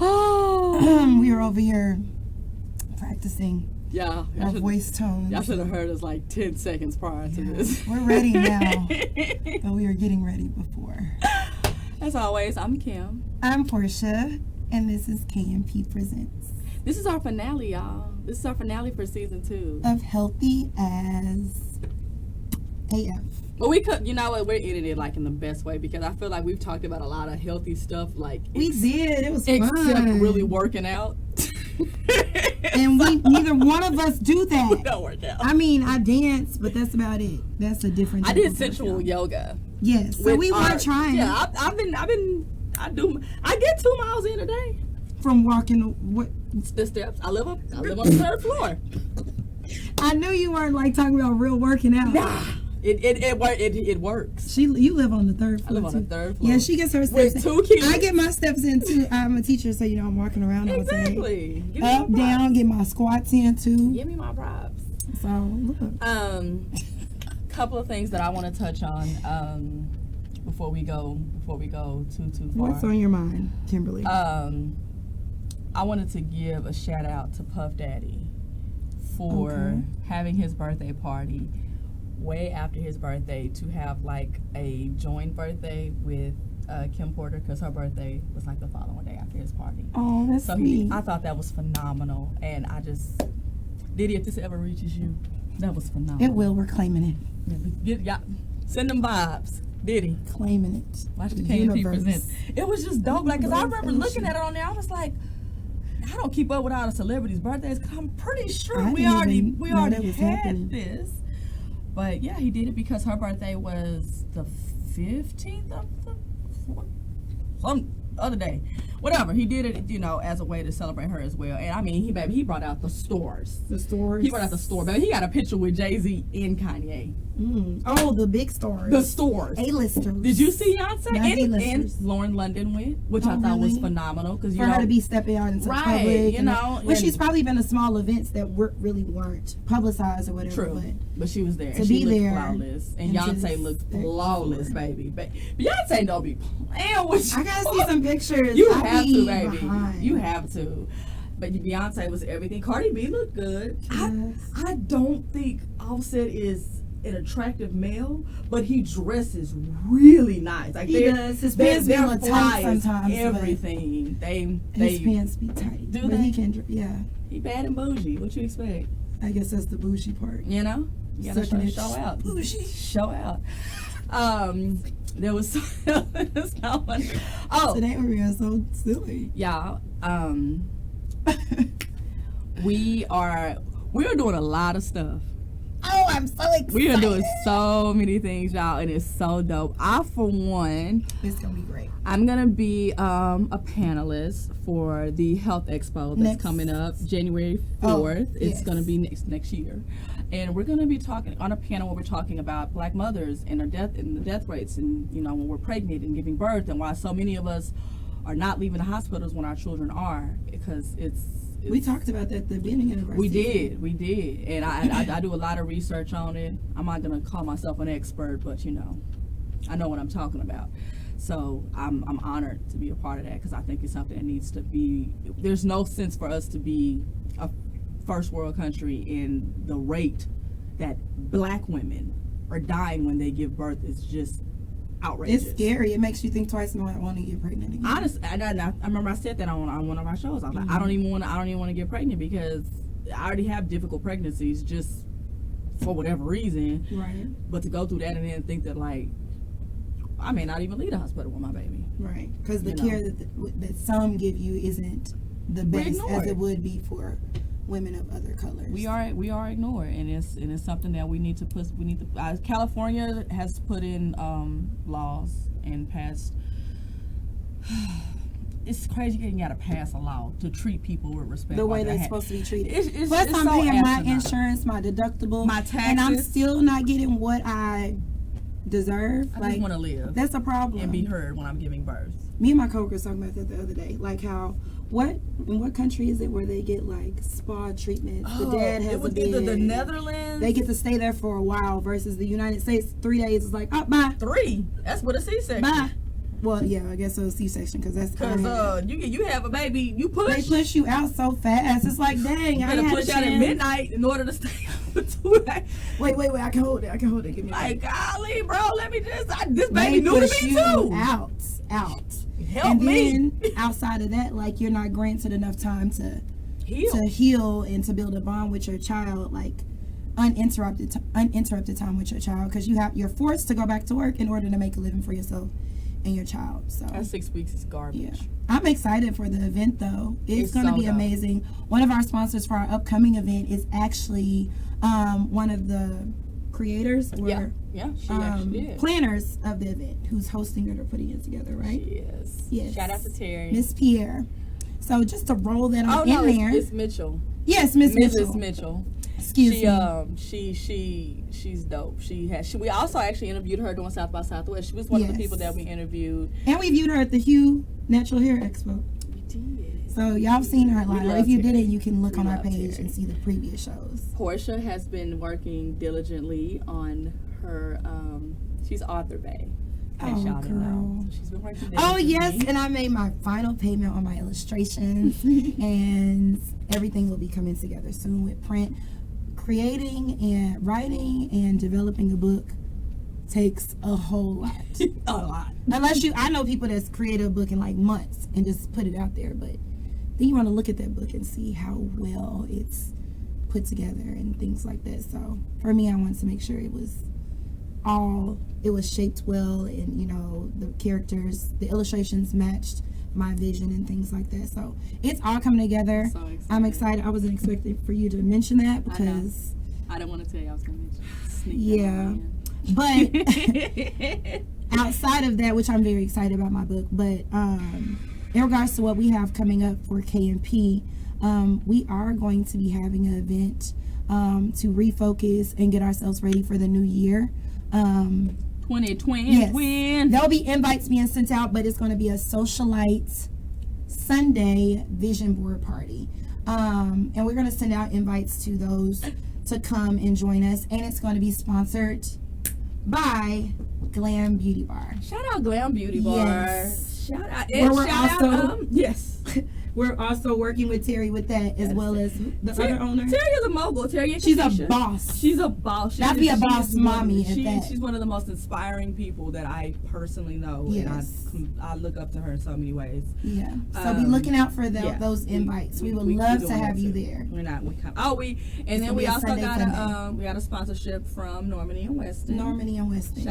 Oh, we are over here practicing. Yeah, our voice tones. Y'all should have heard us like 10 seconds prior to this. We're ready now, but we were getting ready before. As always, I'm Kim. I'm Portia, and this is KMP Presents. This is our finale, y'all. This is our finale for season 2 of Healthy as AF. But we could, you know what, we're editing it like in the best way because I feel like we've talked about a lot of healthy stuff. Like we did. It was except fun. Really working out. And neither one of us do that. We don't work out. I mean, I dance, but that's about it. That's a different. I did sensual yoga. Yes, so we were trying. Yeah, I get 2 miles in a day from walking what the steps. I live on the 3rd floor. I knew you weren't like talking about real working out. Nah. It works. You live on the 3rd floor. I live on the 3rd floor. Yeah, she gets her steps with 2 kids. I get my steps in too. I'm a teacher, so you know I'm walking around all day. Exactly. Up, down, get my squats in too. Give me my props. So look. Couple of things that I want to touch on before we go too far. What's on your mind, Kimberly? I wanted to give a shout out to Puff Daddy for having his birthday party way after his birthday to have like a joint birthday with Kim Porter because her birthday was like the following day after his party. Oh, that's sweet. I thought that was phenomenal, and I just Diddy, if this ever reaches you, that was phenomenal. It will. We're claiming it. Send them vibes. Diddy. Claiming it. Watch the KMP Presents. It was just dope. Like, because I remember looking at it on there, I was like, I don't keep up with all the celebrities' birthdays because I'm pretty sure we already had this. But yeah, he did it because her birthday was the 15th of some other day. Whatever. He did it, you know, as a way to celebrate her as well. And I mean, he brought out the stores. The stores? He brought out the store. Baby, he got a picture with Jay-Z and Kanye. Oh, the big stores. The stores. A-listers. Did you see Beyonce? And Lauren London went, which I thought was phenomenal. Cause, for her to be stepping out into public. You know. But she's probably been to small events that really weren't publicized or whatever. True. But she was there. To and be she looked there. Flawless. And Beyonce looked flawless, baby. Beyonce don't be playing with you. I gotta see some pictures. You have to, baby. Behind. You have to. But Beyonce was everything. Cardi B looked good. Yes. I don't think Offset is an attractive male, but he dresses really nice. Like he does. His pants be a little tight sometimes. Everything. His pants be tight. But he can, He bad and bougie. What you expect? I guess that's the bougie part. You know? You gotta show out. Bougie. Show out. There was someone. Oh, today we're being so silly. Y'all. We are doing a lot of stuff. Oh, I'm so excited. We are doing so many things, y'all, and it's so dope. I, for one, it's gonna be great. I'm gonna be a panelist for the Health Expo that's coming up January 4th. It's gonna be next year, and we're gonna be talking on a panel where we're talking about Black mothers and the death rates, and you know when we're pregnant and giving birth, and why so many of us are not leaving the hospitals when our children are, because we talked about that at the beginning of the We did, and I do a lot of research on it. I'm not gonna call myself an expert, but you know, I know what I'm talking about. So I'm honored to be a part of that because I think it's something that needs to be. There's no sense for us to be a first world country in the rate that Black women are dying when they give birth is just outrageous. It's scary. It makes you think twice and want to get pregnant again. Honestly, I remember I said that on one of our shows. I was like, I don't even want to get pregnant because I already have difficult pregnancies just for whatever reason. Right. But to go through that and then think that like I may not even leave the hospital with my baby. Right. Because the care that some give you isn't the best as it would be for women of other colors. We are ignored, and it's something that we need to put. California has put in laws and passed. It's crazy you got to pass a law to treat people with respect. The way they're supposed to be treated. Plus, I'm paying my insurance, my deductible, my taxes, and I'm still not getting what I deserve. I just want to live. That's a problem. And be heard when I'm giving birth. Me and my coworkers talking about that the other day, like how in what country is it where they get like spa treatments? The dad has a bed. The Netherlands. They get to stay there for a while versus the United States. 3 days is like, oh, bye. 3. That's what a C-section. Bye. Well, yeah, I guess it was C-section because that's because you have a baby, you push. They push you out so fast. It's like, dang, you I gotta had push a out at chance. midnight in order to stay up for 2 days. Wait, I can hold it. Give me like, golly, bro, let me just. This they baby new to push me you too. Out. Help and me. Then outside of that, like you're not granted enough time to heal and to build a bond with your child, like uninterrupted time with your child, because you're forced to go back to work in order to make a living for yourself and your child. So that 6 weeks is garbage. Yeah. I'm excited for the event though. It's going to so be amazing. One of our sponsors for our upcoming event is actually one of the creators or she actually is. Planners of the event, who's hosting it or putting it together, right? She is. Yes. Shout out to Terry. Miss Pierre. So just to roll that on in there. It's Mitchell. Yes, Mrs. Mitchell. Excuse me. She's dope. We also actually interviewed her during South by Southwest. She was one of the people that we interviewed. And we viewed her at the Hue Natural Hair Expo. We did. So y'all have seen her live. If you didn't, you can look on our page Terry. and see the previous shows. Portia has been working diligently on her she's author bae. Oh, girl. She's been working diligently. Oh, yes, and I made my final payment on my illustrations, and everything will be coming together soon with print. Creating and writing and developing a book takes a whole lot. A lot. Unless I know people that's create a book in like months and just put it out there, but then you want to look at that book and see how well it's put together and things like that. So for me, I wanted to make sure it was shaped well, and the characters, the illustrations matched my vision and things like that. So it's all coming together. So I'm excited. I wasn't expecting for you to mention that because I didn't want to tell you I was going to mention. Yeah, but outside of that, which I'm very excited about my book, but in regards to what we have coming up for KMP, we are going to be having an event to refocus and get ourselves ready for the new year. 2020. Yes. Twin. There'll be invites being sent out, but it's going to be a socialite Sunday vision board party. And we're going to send out invites to those to come and join us. And it's going to be sponsored by Glam Beauty Bar. Shout out Glam Beauty Bar. Yes. Shout out. And shout out. Yes. We're also working with Terry with that, as well as the other owner. Terry is a mogul. Terry, she's a boss. She's a boss. That'd be a boss mommy. She's one of the most inspiring people that I personally know. Yes. And I look up to her in so many ways. Yeah. So be looking out for those invites. We would love to have you there. We also got a sponsorship from Normandy and Weston. Shout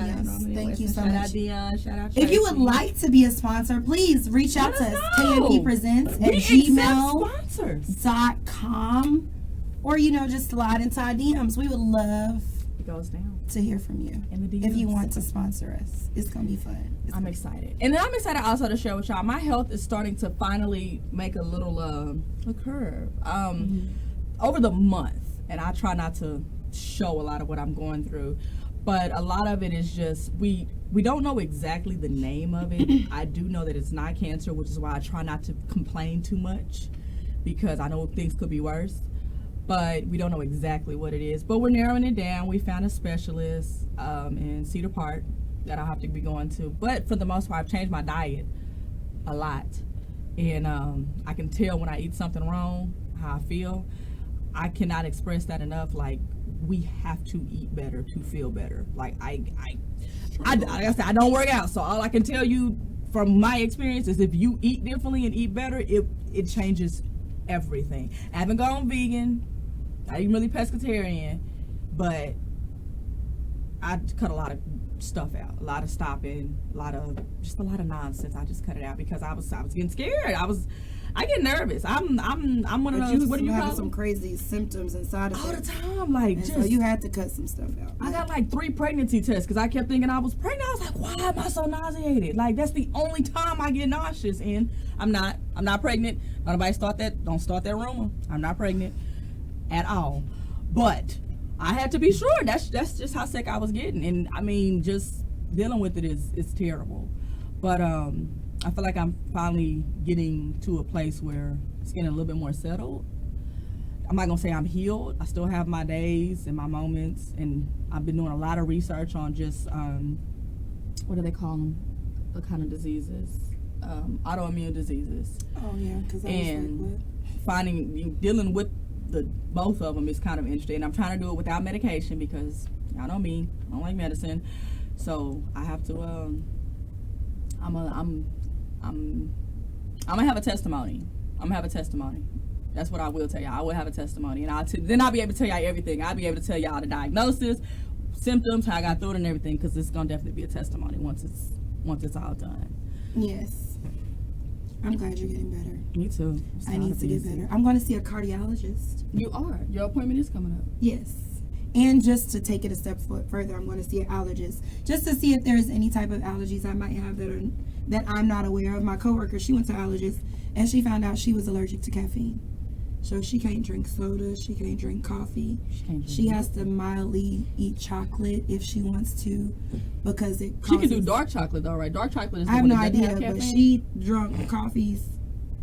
out Normandy. Thank you so much. Shout out Dion. Shout out Tracy. If you would like to be a sponsor, please reach out to us. KMP Presents at gmail.com, or just slide into our DMs. We would love to hear from you if you want to sponsor us. It's gonna be fun. I'm excited, and then I'm excited also to share with y'all. My health is starting to finally make a little a curve over the month, and I try not to show a lot of what I'm going through, but a lot of it is just we don't know exactly the name of it. I do know that it's not cancer, which is why I try not to complain too much, because I know things could be worse, but we don't know exactly what it is. But we're narrowing it down. We found a specialist in Cedar Park that I'll have to be going to. But for the most part, I've changed my diet a lot. And I can tell when I eat something wrong, how I feel. I cannot express that enough. Like, we have to eat better to feel better. Like like I said, I don't work out, so all I can tell you from my experience is if you eat differently and eat better, it changes everything. I haven't gone vegan, not even really pescatarian, but I cut a lot of stuff out, a lot of stopping, a lot of nonsense. I just cut it out because I was getting scared. I get nervous. I'm one of those. What do you call some crazy symptoms inside of all the time? Like, so you had to cut some stuff out. I got like 3 pregnancy tests because I kept thinking I was pregnant. I was like, why am I so nauseated? Like, that's the only time I get nauseous, and I'm not pregnant. Nobody don't start that rumor. I'm not pregnant at all. But I had to be sure. That's just how sick I was getting, and I mean, just dealing with it is terrible. But I feel like I'm finally getting to a place where it's getting a little bit more settled. I'm not gonna say I'm healed. I still have my days and my moments, and I've been doing a lot of research on just what do they call them? kind of diseases, autoimmune diseases. Oh yeah, because dealing with both of them is kind of interesting. And I'm trying to do it without medication because y'all know me, I don't like medicine, so I have to. I'm gonna have a testimony. That's what I will tell y'all. I will have a testimony, and then I'll be able to tell y'all everything. I'll be able to tell y'all the diagnosis, symptoms, how I got through it, and everything, because it's gonna definitely be a testimony once it's all done. Yes, I'm glad you're getting better. Me too. I need to get better. I'm going to see a cardiologist. You are. Your appointment is coming up. Yes, and just to take it a step further, I'm going to see an allergist just to see if there's any type of allergies I might have that I'm not aware of. My coworker, she went to an allergist and she found out she was allergic to caffeine. So she can't drink soda, she can't drink coffee. She has to mildly eat chocolate if she wants to, because it causes... She can do dark chocolate though, right? Dark chocolate is... I have no idea, but she drunk coffees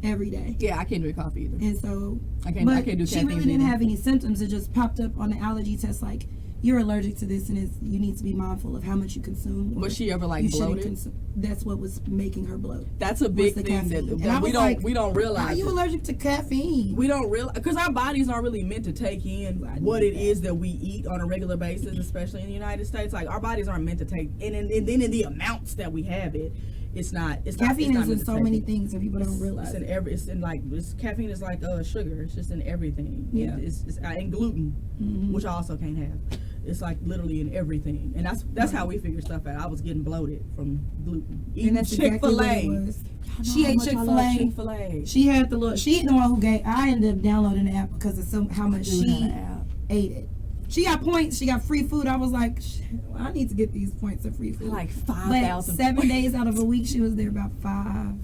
every day. Yeah, I can't drink coffee either. And so... I can't do caffeine. She really didn't have any symptoms. It just popped up on the allergy test like, you're allergic to this, and you need to be mindful of how much you consume. Was she ever like bloated? That's what was making her bloat. That's a big thing that we don't realize. Are you allergic to caffeine? We don't realize, because our bodies aren't really meant to take in what it is that we eat on a regular basis, especially in the United States. Like, our bodies aren't meant to take, and then in the amounts that we have it. It's not. Caffeine is in so many things that people don't realize. Caffeine is like sugar. It's just in everything. Yeah. It's and gluten, which I also can't have. It's like literally in everything, and that's how we figure stuff out. I was getting bloated from gluten. Eating Chick-fil-A. She ate Chick-fil-A. She had the little. She the one who gave. I ended up downloading the app because of how much she ate it. She got points. She got free food. I was like, I need to get these points of free food. Like 5,000. 7 days out of a week, she was there about 5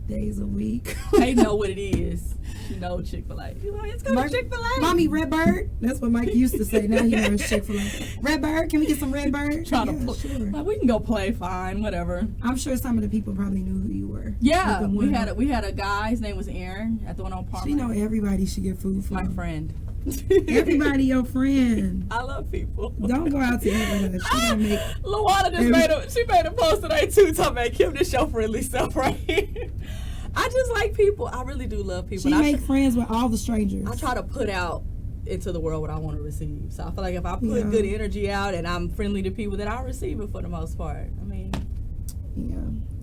days a week. They know what it is. You know Chick-fil-A. You know, it's called Chick-fil-A. Mommy, Red Bird. That's what Mike used to say. Now he knows Chick-fil-A. Red Bird, can we get some Red Bird? Sure. Like, we can go play, fine, whatever. I'm sure some of the people probably knew who you were. Yeah, we had a guy. His name was Aaron at the one on Park. She know everybody should get food from. My friend. Everybody your friend. I love people. Don't go out to eat with her. She gonna make. Luana just made a post today too, talking about Kim, this your friendly stuff right here. I just like people. I really do love people. She make friends with all the strangers. I try to put out into the world what I want to receive. So I feel like if I put good energy out and I'm friendly to people, then I'll receive it for the most part. I mean,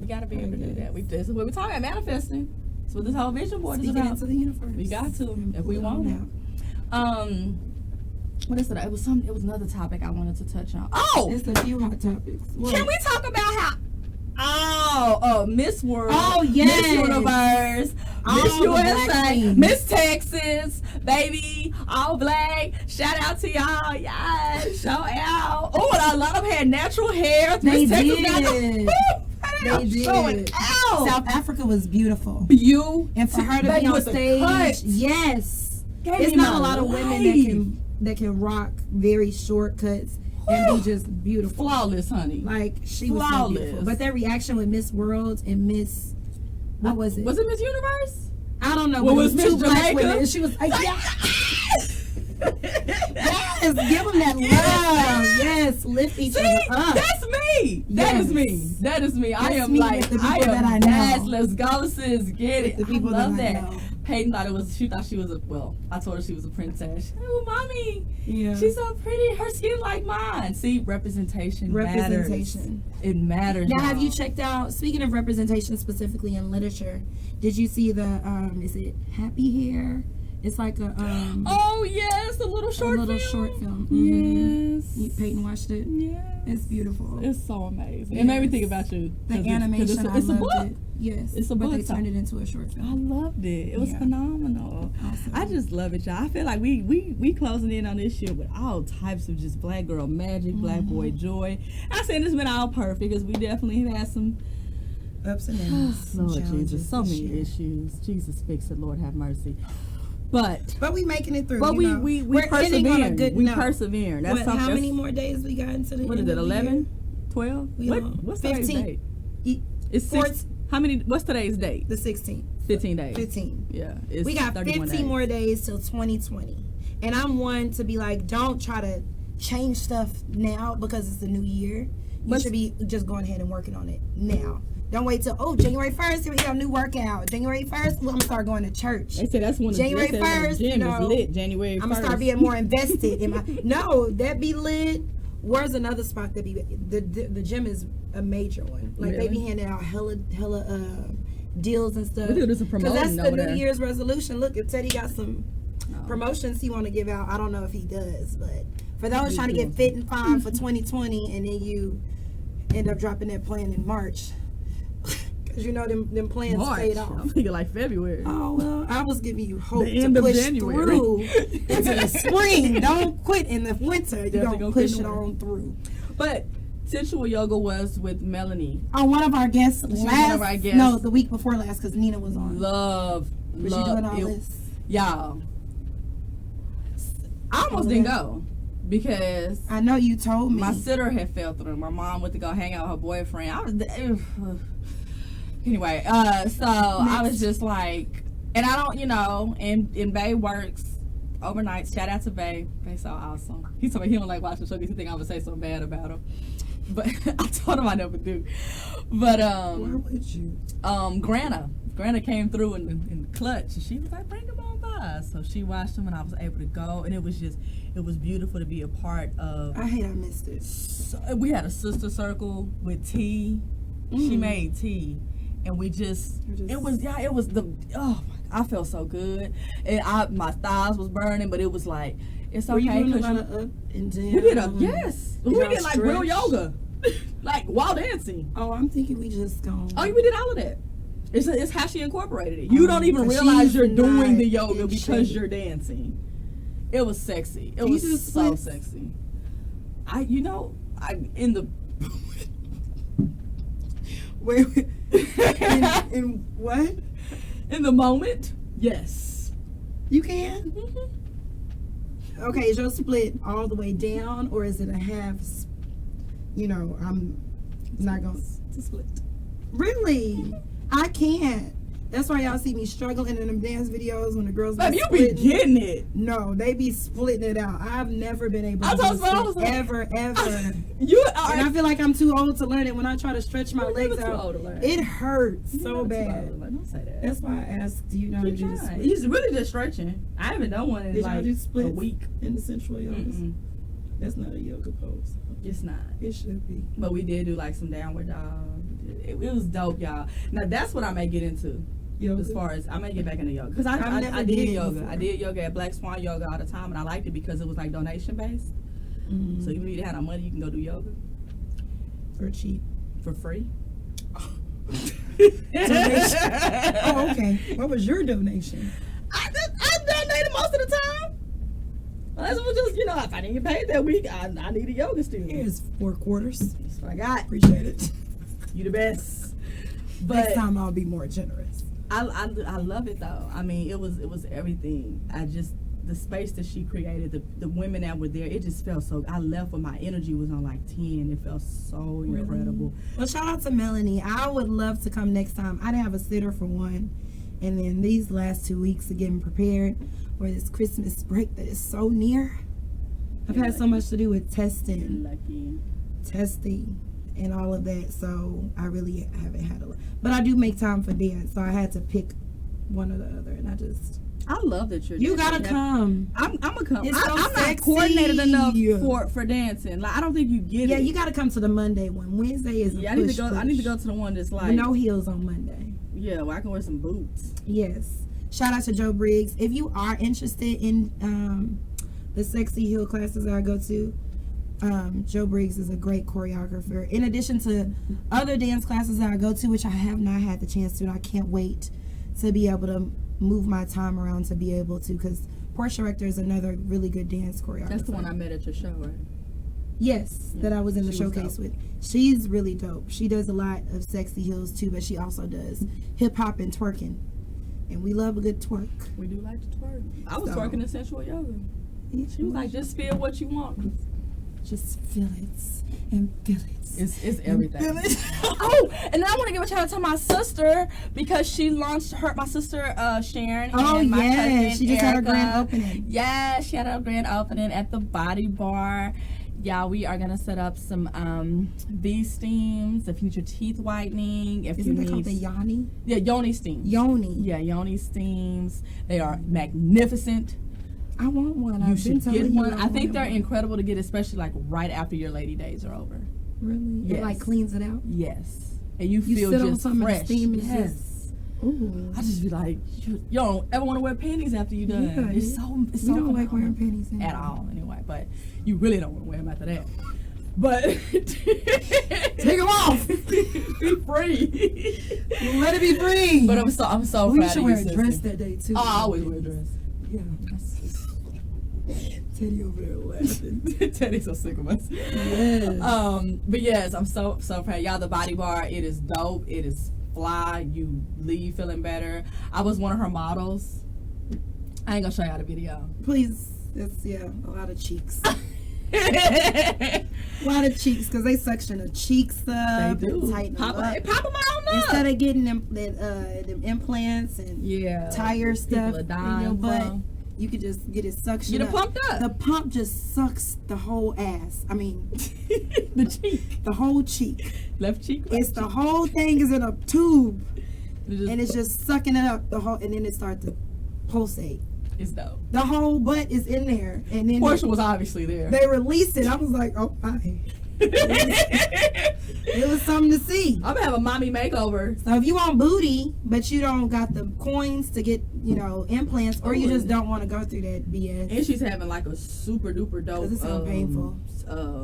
we gotta be able to do that. This is what we're talking about, manifesting. That's what this whole vision board is about. Into the universe. We got to if we want it. What is it? It was another topic I wanted to touch on. Oh, it's a few hot topics. What? Can we talk about Miss World? Oh yes, Miss Universe, Miss USA, Miss Texas, baby, all black. Shout out to y'all, yes, shout out. Oh, and a lot of them had natural hair. They Miss did. Texas They did. South Africa was beautiful. And for her to be on stage, yes. It's not a lot of women that can rock very short cuts and be just beautiful. Flawless, honey. Like, she was so beautiful. But their reaction with Miss World and Miss... What was it? Was it Miss Universe? I don't know. What but was Miss two black Jamaica? women, and she was like, yes! Give them that love. Yes, lift each other up. That's me. That is me. That is me. I am like, I am that let's go, sis. Get it. The people I love that. that. Peyton thought she was I told her she was a princess. Oh, mommy. Yeah. She's so pretty. Her skin like mine. See, representation matters. It matters. Now, have you checked out, speaking of representation specifically in literature, did you see the, is it Happy Hair? It's like a, oh, yes, a little short film. Yes. Peyton watched it? Yes. It's beautiful. It's so amazing. Yes. It made me think about you. The animation, I loved it. Yes. It's a book. But they turned it into a short film. I loved it. It was phenomenal. Awesome. I just love it, y'all. I feel like we closing in on this year with all types of just black girl magic, black boy joy. I said it's been all perfect because we definitely have had some ups and downs. Lord Jesus, so many issues. Jesus fix it, Lord have mercy. But we making it through. But we're persevering. We persevere. That's something. How many more days we got into the What is it? 11, 12? What's 15? It's 6. How many? What's today's date? The 16th. 15 days. 15. Yeah. We got 15 more days till 2020, and I'm one to be like, don't try to change stuff now because it's a new year. You should be just going ahead and working on it now. Don't wait till January 1st. Here we go, new workout. January 1st, well, I'm gonna start going to church. They said that's when January 1st. The gym is lit. January 1st. I'm gonna start being more invested in my. No, that be lit. Where's another spot that be the gym is a major one. Like they be handing out hella deals and stuff. We do some promoting because that's the over New Year's resolution. Look, if Teddy got some promotions he want to give out, I don't know if he does, but for those trying to get fit and fine for 2020, and then you end up dropping that plan in March. You know them plans fade off. I'm thinking like February. Oh well, I was giving you hope the end to push of January. through into the spring. Don't quit in the winter. You don't push it on through. But sensual yoga was with Melanie. Oh, one of our guests No, the week before last because Nina was on. Was she doing all this? Y'all, I almost didn't go because I know you told me my sitter had fell through. My mom went to go hang out with her boyfriend. I was. Anyway, so I was just like, and I don't, and Bay works overnight. Shout out to Bay. Bay's so awesome. He told me he don't like watching shows. He think I would say something bad about him. But I told him I never do. But, why would you? Grana came through in the clutch. And she was like, bring him on by. So she watched him and I was able to go. And it was beautiful to be a part of. I missed it. So, we had a sister circle with tea. She made tea. And we I felt so good. And my thighs was burning, but it was like, it's okay. Were you doing a lot of up and down? We did we did like real yoga. Like while dancing. Oh, I'm thinking we just gone. Oh, we did all of that. It's how she incorporated it. You don't even realize you're doing the yoga because you're dancing. It was sexy. It was so sexy. In the wait. In what? In the moment, yes. You can? Okay, is your split all the way down or is it a half? I'm not going to split. Really? I can't. That's why y'all see me struggling in them dance videos when the girls be you be getting it. No, they be splitting it out. I've never been able to do it. Ever. And I feel like I'm too old to learn it. When I try to stretch my legs out, it hurts so bad. Don't say that. That's why I asked, do you know how to do the split? He's really just stretching. I haven't done one in like a week. In the sensual yoga. That's not a yoga pose. It's not. It should be. But we did do like some downward dog. It was dope, y'all. Now that's what I may get into. Yoga. As far as I may get back into yoga because I did yoga. I did yoga at Black Swan Yoga all the time, and I liked it because it was like donation based. So even if you didn't have no money, you can go do yoga for cheap, for free. Donation. Oh, okay. What was your donation? I donated most of the time. That's what just if I didn't get paid that week, I need a yoga student. Here's 4 quarters. That's what I got. Appreciate it. You the best. But next time I'll be more generous. I love it though. I mean, it was everything. The space that she created, the women that were there, it just felt so. I left when my energy was on like 10. It felt so incredible. Well, shout out to Melanie. I would love to come next time. I didn't have a sitter for one, and then these last 2 weeks of getting prepared for this Christmas break that is so near. I've had so much to do with testing, and all of that, so I really haven't had a lot. But I do make time for dance, so I had to pick one or the other, and I love that you're. You gotta come. I'm gonna come. It's so I'm sexy. Not coordinated enough for dancing. Like I don't think you get it. Yeah, you gotta come to the Monday one. Wednesday is I need to go. I need to go to the one that's like no heels on Monday. Yeah, where I can wear some boots. Yes. Shout out to Joe Briggs. If you are interested in the sexy heel classes that I go to, Joe Briggs is a great choreographer. In addition to other dance classes that I go to, which I have not had the chance to, and I can't wait to be able to move my time around to be able to, because Portia Rector is another really good dance choreographer. That's the one I met at your show, right? Yes, that I was in the showcase with. She's really dope. She does a lot of sexy heels too, but she also does hip hop and twerking, and we love a good twerk. We do like to twerk. I was twerking in sensual yoga. She was like, just feel what you want. Just feel it and feel it. It's everything. Oh, and then I want to give a shout out to my sister because she launched my sister Sharon. Oh, and my cousin she just Erica. had her grand opening. Yeah, she had her grand opening at the Body Bar. Yeah, we are gonna set up some V steams if you need your teeth whitening. If Isn't you that called the need Yoni? yeah, Yoni steams. Yoni. Yeah, Yoni steams. They are magnificent. I want one. You I've been should telling get you one. I think they're one. incredible to get, especially like right after your lady days are over. Really? Yes. It like cleans it out? Yes. And you feel sit on just something and fresh. steam and Yes. just- Ooh. I just be like, you don't ever want to wear panties after you done. Yeah, It's so we so don't like phenomenal. wearing panties At all, anyway. But you really don't want to wear them after that. But Take them off. Be free. Let it be free. But I'm so we proud should of wear you, a dress sister. that day too. Oh, I always wear a dress. Yeah. Teddy over there laughing. Teddy's so sick of us. Yes. But yes, I'm so proud. Y'all, the body bar, it is dope. It is fly. You leave feeling better. I was one of her models. I ain't gonna show y'all the video. Please. It's a lot of cheeks. A lot of cheeks because they suction the cheeks up. They do. And tighten Pop them up. them on up. Instead of getting them implants and tire stuff a in dime your butt, from. you could just get it suctioned Get it up. pumped up. The pump just sucks the whole ass. I mean, The cheek. the whole cheek. Left cheek. Right It's cheek. the whole thing is in a tube, It and it's just sucking it up the whole, and then it starts to pulsate. It's dope. The whole butt is in there, and then Portia was obviously there. they released it. I was like, oh my. It was something to see. I'm gonna have a mommy makeover. So if you want booty, but you don't got the coins to get, implants, or you just don't want to go through that BS. And she's having like a super duper dope 'Cause it sounds painful.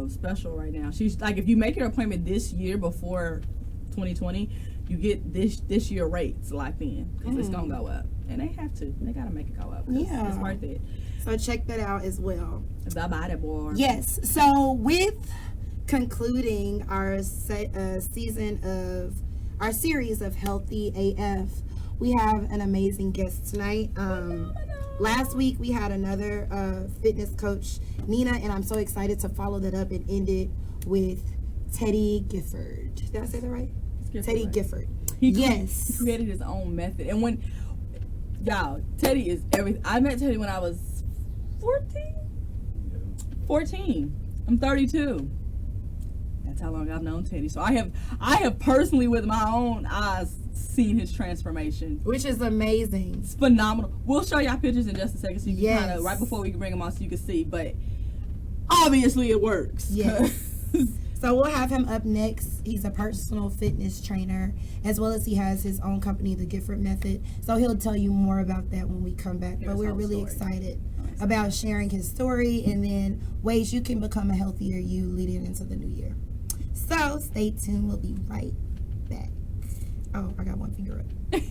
Special right now. She's like, if you make your appointment this year before 2020, you get this year rates locked in because it's gonna go up, and they have to. They gotta make it go up. 'Cause Yeah. it's worth it. So check that out as well. The body board. Yes. So with concluding our season of our series of Healthy AF, we have an amazing guest tonight. Last week we had another fitness coach, Nina, and I'm so excited to follow that up and end it with Teddy Gifford. Did I say that right? Teddy Gifford. He created his own method, and when y'all, Teddy is everything. I met Teddy when I was 14. I'm 32. That's how long I've known Teddy. So I have personally, with my own eyes, seen his transformation. Which is amazing. It's phenomenal. We'll show y'all pictures in just a second, so you can kind Yes. of right before we can bring them on, so you can see. But obviously, it works. Yes. So we'll have him up next. He's a personal fitness trainer, as well as he has his own company, the Gifford Method. So he'll tell you more about that when we come back. But we're really excited about sharing his story and then ways you can become a healthier you leading into the new year. So stay tuned. We'll be right back. Oh, I got one finger up.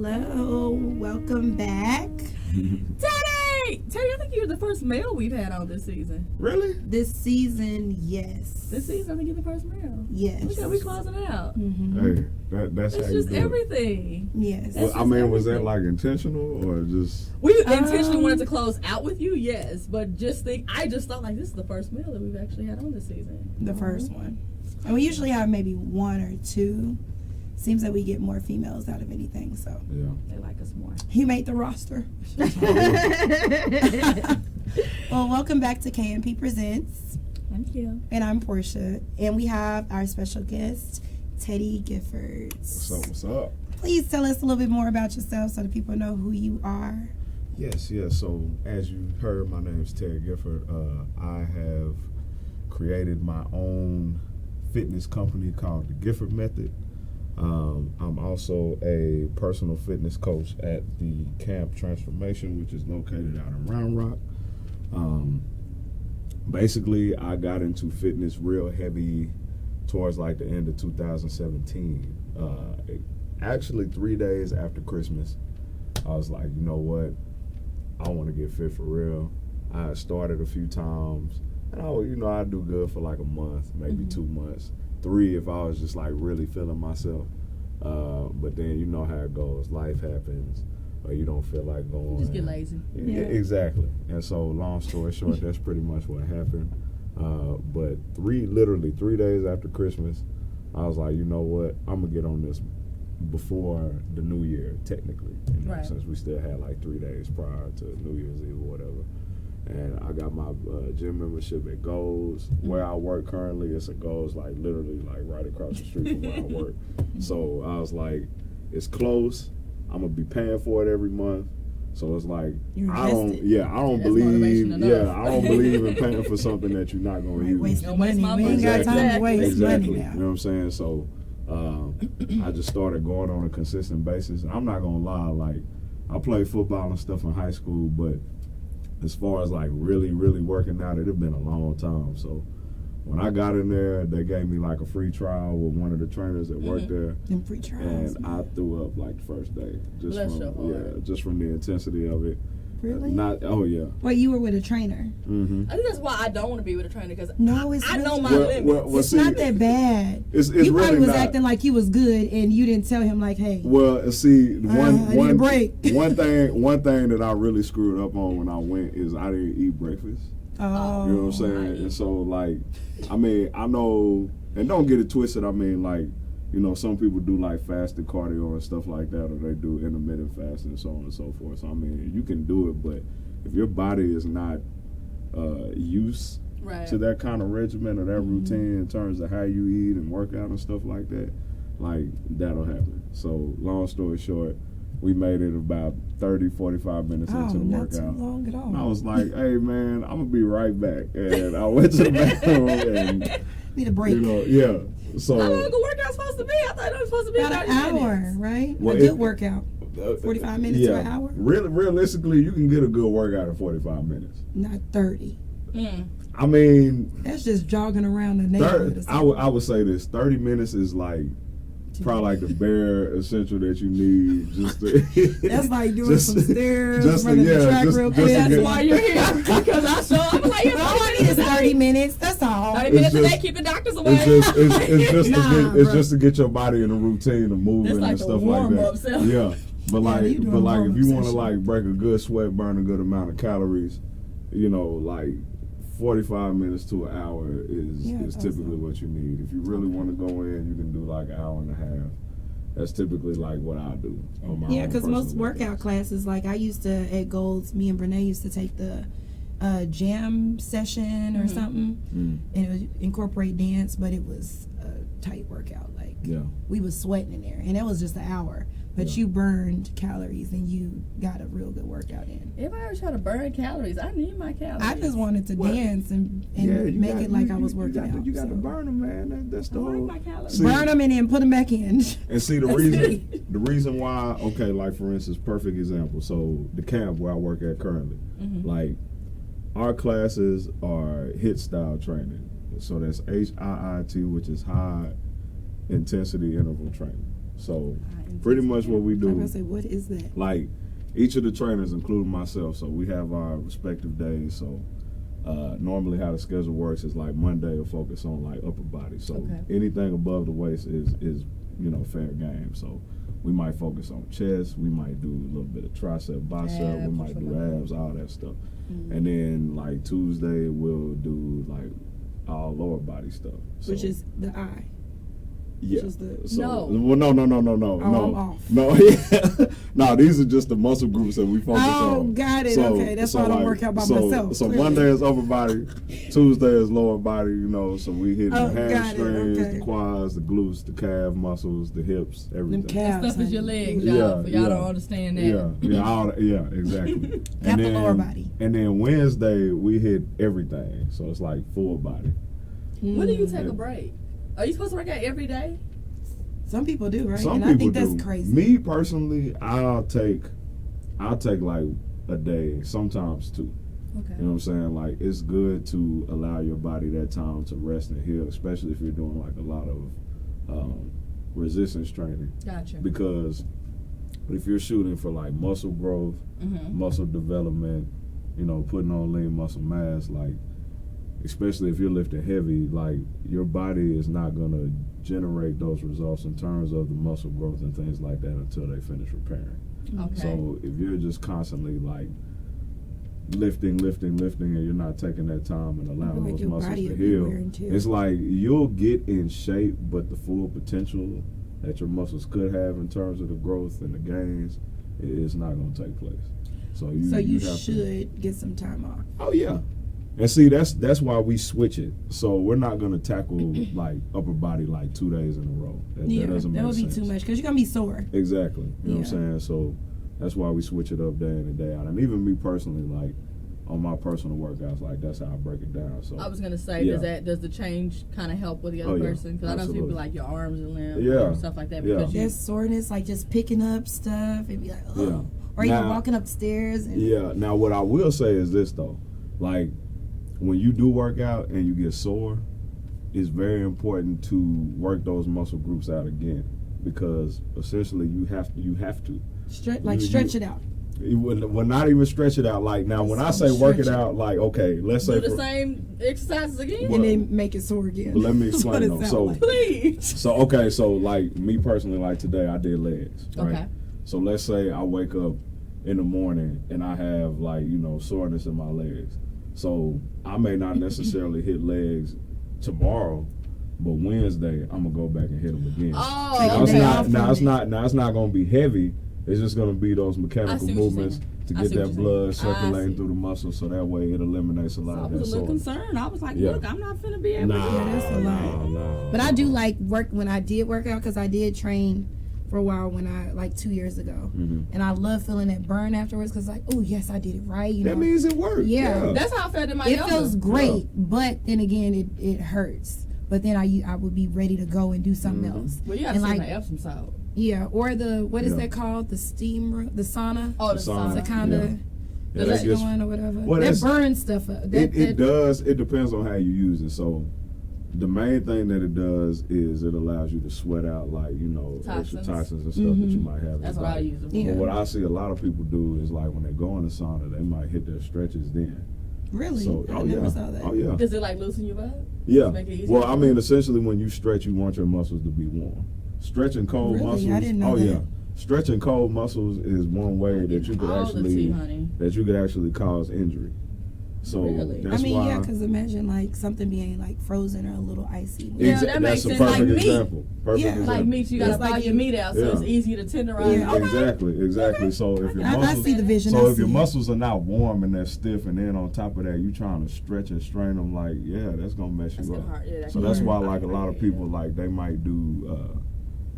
Hello, welcome back. Teddy, I think you're the first male we've had on this season. Really? This season, yes. This season, I think you're the first male. Yes. Look how we closing it out. Hey, that's how It's you just do it. Yes. everything. Well, I mean, was that like intentional or just? We intentionally wanted to close out with you, yes, but I just thought like this is the first male that we've actually had on this season. The first one. And we usually have maybe one or two. Seems that we get more females out of anything, so. Yeah. They like us more. He made the roster. Well, welcome back to KMP Presents. Thank you. And I'm Portia. And we have our special guest, TeddyGifford. What's up? Please tell us a little bit more about yourself so that people know who you are. Yes. So as you heard, my name is TeddyGifford. I have created my own fitness company called the Gifford Method. I'm also a personal fitness coach at the Camp Transformation, which is located out in Round Rock. Basically, I got into fitness real heavy towards like the end of 2017. Actually, 3 days after Christmas, I was like, you know what? I want to get fit for real. I started a few times, and I do good for like a month, maybe 2 months. 3 if I was just like really feeling myself. But then you know how it goes. Life happens, or you don't feel like going. You just get lazy. Yeah, exactly. And so, long story short, that's pretty much what happened. But literally 3 days after Christmas, I was like, you know what? I'm gonna get on this before the New Year, technically. Right. Since we still had like 3 days prior to New Year's Eve or whatever. And I got my gym membership at Goals. Where I work currently, it's a Goals like literally like right across the street from where I work. So I was like, it's close. I'm gonna be paying for it every month. So it's like I don't believe in paying for something that you're not gonna use. Waste money. We ain't got time to waste money now. You know what I'm saying? So I just started going on a consistent basis. I'm not gonna lie, like I played football and stuff in high school, but as far as like really working out, it had been a long time. So when I got in there, they gave me like a free trial with one of the trainers that worked there. Them free trials. And I threw up like the first day. Just from the intensity of it. Really? Well, you were with a trainer. Mm-hmm. I think that's why I don't want to be with a trainer because I know my limits. It's not that bad. It's you really probably was not acting like you was good, and you didn't tell him like, hey. Well, see, one break. one thing that I really screwed up on when I went is I didn't eat breakfast. Oh. You know what I'm saying? And so, like, I mean, I know, and don't get it twisted. I mean, like, you know, some people do like fasted cardio and stuff like that, or they do intermittent fasting and so on and so forth. So, I mean, you can do it, but if your body is not used to that kind of regimen or that routine in terms of how you eat and work out and stuff like that, like, that'll happen. So, long story short, we made it about 30, 45 minutes into the workout. Not too long at all. And I was like, hey, man, I'm going to be right back. And I went to the bathroom and... Need a break. You know, yeah. So, how long a workout supposed to be? I thought it was supposed to be about an hour, right? Well, a good workout. 45 minutes to an hour? Realistically, you can get a good workout in 45 minutes. Not 30. I mean... That's just jogging around the neighborhood. I would say this. 30 minutes is like... probably like the bare essential that you need just to that's like doing some stairs, running the track real quick. That's why you're here. Because I saw I'm like, all I need is 30 minutes. That's all. 30 minutes a day, keep the doctors away. It's just to get your body in a routine of moving like and stuff like that. Yeah. But like if you want to like break a good sweat, burn a good amount of calories, you know, like 45 minutes to an hour is typically what you need. If you really want to go in, you can do like an hour and a half. That's typically like what I do on my own. Yeah, because most workout classes, like I used to at Golds, me and Brene used to take the jam session or something, and it would incorporate dance, but it was a tight workout. Like we was sweating in there, and it was just an hour. But you burned calories and you got a real good workout in. If I ever try to burn calories, I need my calories. I just wanted to dance and make it like I was working out. You got to burn them, man. That's the whole. My calories. Burn them and then put them back in. And see the reason why. Okay, like for instance, perfect example. So the camp where I work at currently, like our classes are HIIT style training. So that's HIIT, which is high intensity interval training. So pretty much what we do. I'm gonna say, what is that? Like each of the trainers, including myself, so we have our respective days. So normally how the schedule works is like Monday will focus on like upper body. So anything above the waist is fair game. So we might focus on chest, we might do a little bit of tricep, bicep, we might do abs, all that stuff. And then like Tuesday we'll do like all lower body stuff. So, which is the eye. Yeah. No. Well, no. I'm off. No, no. These are just the muscle groups that we focus on. Oh, got it. Okay, that's why I don't work out by myself. So Monday is upper body, Tuesday is lower body. So we hit the hamstrings, the quads, the glutes, the calf muscles, the hips, everything. That stuff is your legs, y'all. Y'all don't understand that. Yeah, exactly. Got the lower body. And then Wednesday we hit everything. So it's like full body. When do you take a break? Are you supposed to work out every day? Some people do, right? Some and people I think do. that's crazy. Me personally, I'll take like a day, sometimes two. Okay. You know what I'm saying? Like it's good to allow your body that time to rest and heal, especially if you're doing like a lot of resistance training. Gotcha. Because if you're shooting for like muscle growth, muscle development, putting on lean muscle mass, like especially if you're lifting heavy, like your body is not going to generate those results in terms of the muscle growth and things like that until they finish repairing. Okay. So if you're just constantly like lifting and you're not taking that time and allowing those muscles to heal, it's like you'll get in shape, but the full potential that your muscles could have in terms of the growth and the gains is not going to take place. So you should get some time off. Oh yeah. And see, that's why we switch it. So we're not going to tackle like upper body like 2 days in a row. That doesn't make sense. That would be too much because you're going to be sore. Exactly. You know what I'm saying? So that's why we switch it up day in and day out. And even me personally, like on my personal workouts, like that's how I break it down. So I was going to say, does the change kind of help with the other person? Because I know people like your arms and limbs and stuff like that. Because there's soreness, like just picking up stuff and be like, oh. Or you're walking upstairs. And Now what I will say is this though, like, when you do work out and you get sore, it's very important to work those muscle groups out again, because essentially you have to stretch it out. Well, not even stretch it out. Like now, when I say work it out, like okay, let's say do the same exercises again, and then make it sore again. But let me explain though. So like. Please. So like me personally, like today I did legs. Right? Okay. So let's say I wake up in the morning and I have like soreness in my legs. So I may not necessarily hit legs tomorrow, but Wednesday I'm gonna go back and hit them again. Oh, it's not gonna be heavy. It's just gonna be those mechanical movements to get that blood circulating through the muscles, so that way it eliminates a lot of that. I was a little concerned. I was like, look, I'm not finna be able to do that's a lot. But I do like work when I did work out, because I did train for a while when I, like 2 years ago. And I love feeling that burn afterwards, because like, oh yes, I did it right. That means it worked. Yeah. That's how I felt in my It feels great, but then again, it hurts. But then I would be ready to go and do something else. Well, you gotta send the Epsom salt. Yeah, or what is that called? The steam room, the sauna. Oh, the sauna. To kind of let you going or whatever. Well, that burns stuff up. It does. It depends on how you use it. So the main thing that it does is it allows you to sweat out like extra toxins and stuff that you might have. That's what I use it for. But what I see a lot of people do is like when they go in the sauna, they might hit their stretches then. Really? So, I never saw that. Oh yeah. Does it like loosen you up? Yeah. Well, I mean, essentially, when you stretch, you want your muscles to be warm. Stretching cold muscles. I didn't know that. Yeah. Stretching cold muscles is one way that you could actually cause injury. So that's why. Because imagine like something being like frozen or a little icy. Yeah, that makes sense. That's a perfect like example. Like meat, you gotta thaw your meat out, so it's easy to tenderize. Yeah, exactly. So if your I see the vision. So if your muscles are not warm and they're stiff, and then on top of that you trying to stretch and strain them, like that's gonna mess you up. So that's why like a lot of people like they might do.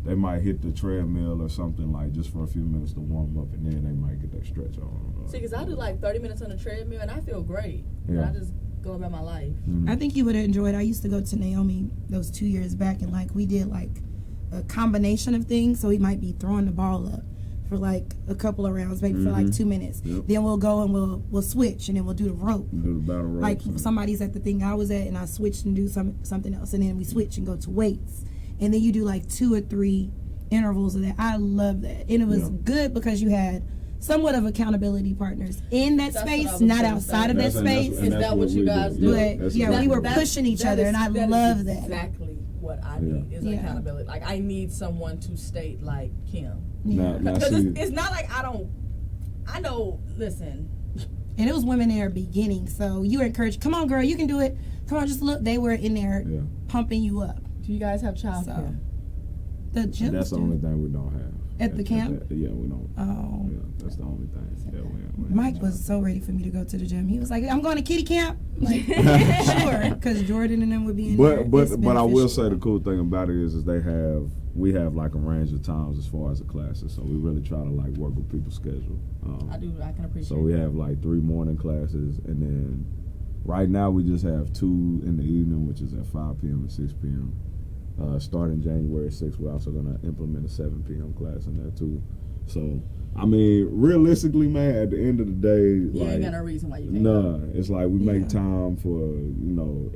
They might hit the treadmill or something like just for a few minutes to warm up, and then they might get that stretch on. See, because I do like 30 minutes on the treadmill, and I feel great. Yeah. I just go about my life. I think you would have enjoyed. I used to go to Naomi those 2 years back, and like we did like a combination of things. So we might be throwing the ball up for like a couple of rounds, maybe for like 2 minutes. Yep. Then we'll go and we'll switch, and then we'll do the rope. Do the battle rope. Like somebody's at the thing I was at, and I switched and do something else, and then we switch and go to weights. And then you do like 2 or 3, intervals of that. I love that. And it was good because you had somewhat of accountability partners in that space, not outside of that space. Is that what you guys do? But we were pushing each other, and I love that. Exactly what I need is accountability. Like, I need someone to state like Kim. Because it's not like I know, listen. And it was women in their beginning, so you were encouraged, come on girl, you can do it. Come on, just look. They were in there pumping you up. Do you guys have childcare? The gym. That's the only thing we don't have. At the camp? Yeah, we don't. Oh. Yeah, that's the only thing. Yeah, Mike was so ready for me to go to the gym. He was like, I'm going to kitty camp. Like, sure, because Jordan and them would be in there. But I will say the cool thing about it is we have like a range of times as far as the classes, so we really try to like work with people's schedule. I can appreciate. So we have like 3 morning classes, and then right now we just have 2 in the evening, which is at 5 p.m. and 6 p.m. Starting January 6th, we're also going to implement a 7 p.m. class in there too. So, I mean, realistically, man, at the end of the day, you ain't got no reason why you can't. Nah, it's like we make time for,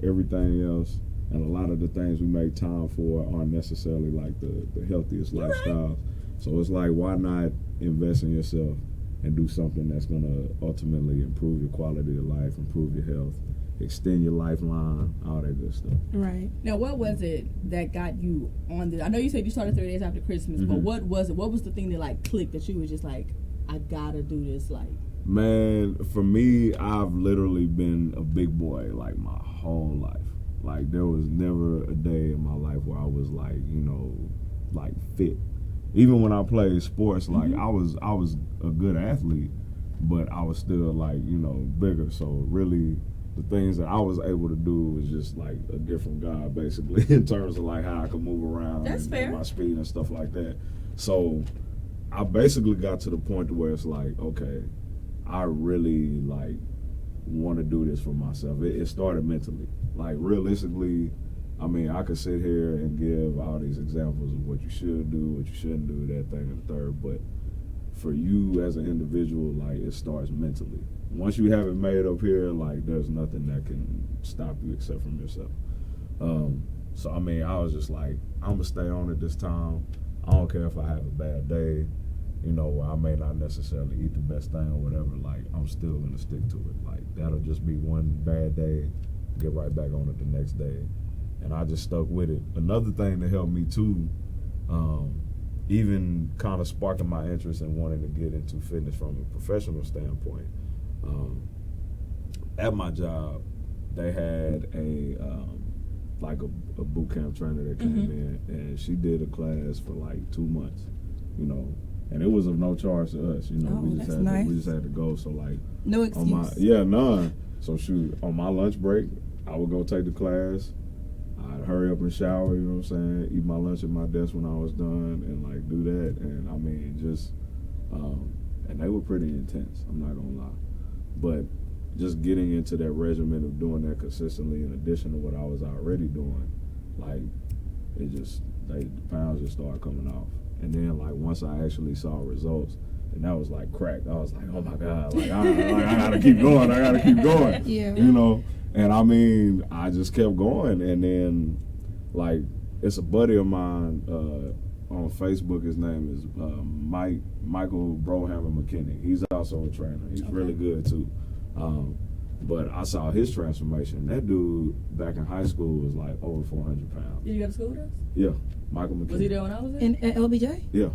everything else. And a lot of the things we make time for aren't necessarily like the healthiest lifestyles. Right. So it's like, why not invest in yourself and do something that's going to ultimately improve your quality of life, improve your health, extend your lifeline, all that good stuff. Right. Now, what was it that got you on this? I know you said you started 30 days after Christmas, but what was it? What was the thing that like clicked that you was just like, I gotta do this? Like, man, for me, I've literally been a big boy like my whole life. Like, there was never a day in my life where I was like, like fit. Even when I played sports, like I was a good athlete, but I was still like, bigger. So really, the things that I was able to do was just like a gift from God, basically, in terms of like how I could move around and my speed and stuff like that. So I basically got to the point where it's like, okay, I really like want to do this for myself. It started mentally. Like, realistically, I mean, I could sit here and give all these examples of what you should do, what you shouldn't do, that thing and the third, but for you as an individual, like, it starts mentally. Once you have it made up here, like, there's nothing that can stop you except from yourself. So, I mean, I was just like, I'm going to stay on it this time. I don't care if I have a bad day, where I may not necessarily eat the best thing or whatever. Like, I'm still going to stick to it. Like, that'll just be one bad day, get right back on it the next day. And I just stuck with it. Another thing that helped me, too, even kind of sparking my interest in wanting to get into fitness from a professional standpoint. At my job, they had a boot camp trainer that came in, and she did a class for like 2 months, and it was of no charge to us. We just had to go. So like, no excuse. None. So shoot, on my lunch break, I would go take the class. I'd hurry up and shower, eat my lunch at my desk when I was done, and like do that. And I mean, just and they were pretty intense, I'm not gonna lie, but just getting into that regimen of doing that consistently in addition to what I was already doing, like, the pounds just started coming off. And then like once I actually saw results, and that was like crack. I was like, oh my God, like I gotta keep going, Yeah. And I mean, I just kept going. And then like, it's a buddy of mine on Facebook. His name is Michael Brohammer McKinney. He's also a trainer. He's really good too. But I saw his transformation. That dude back in high school was like over 400 pounds. Did you go to school with us? Yeah, Michael McKinney. Was he there when I was there? At LBJ? Yeah.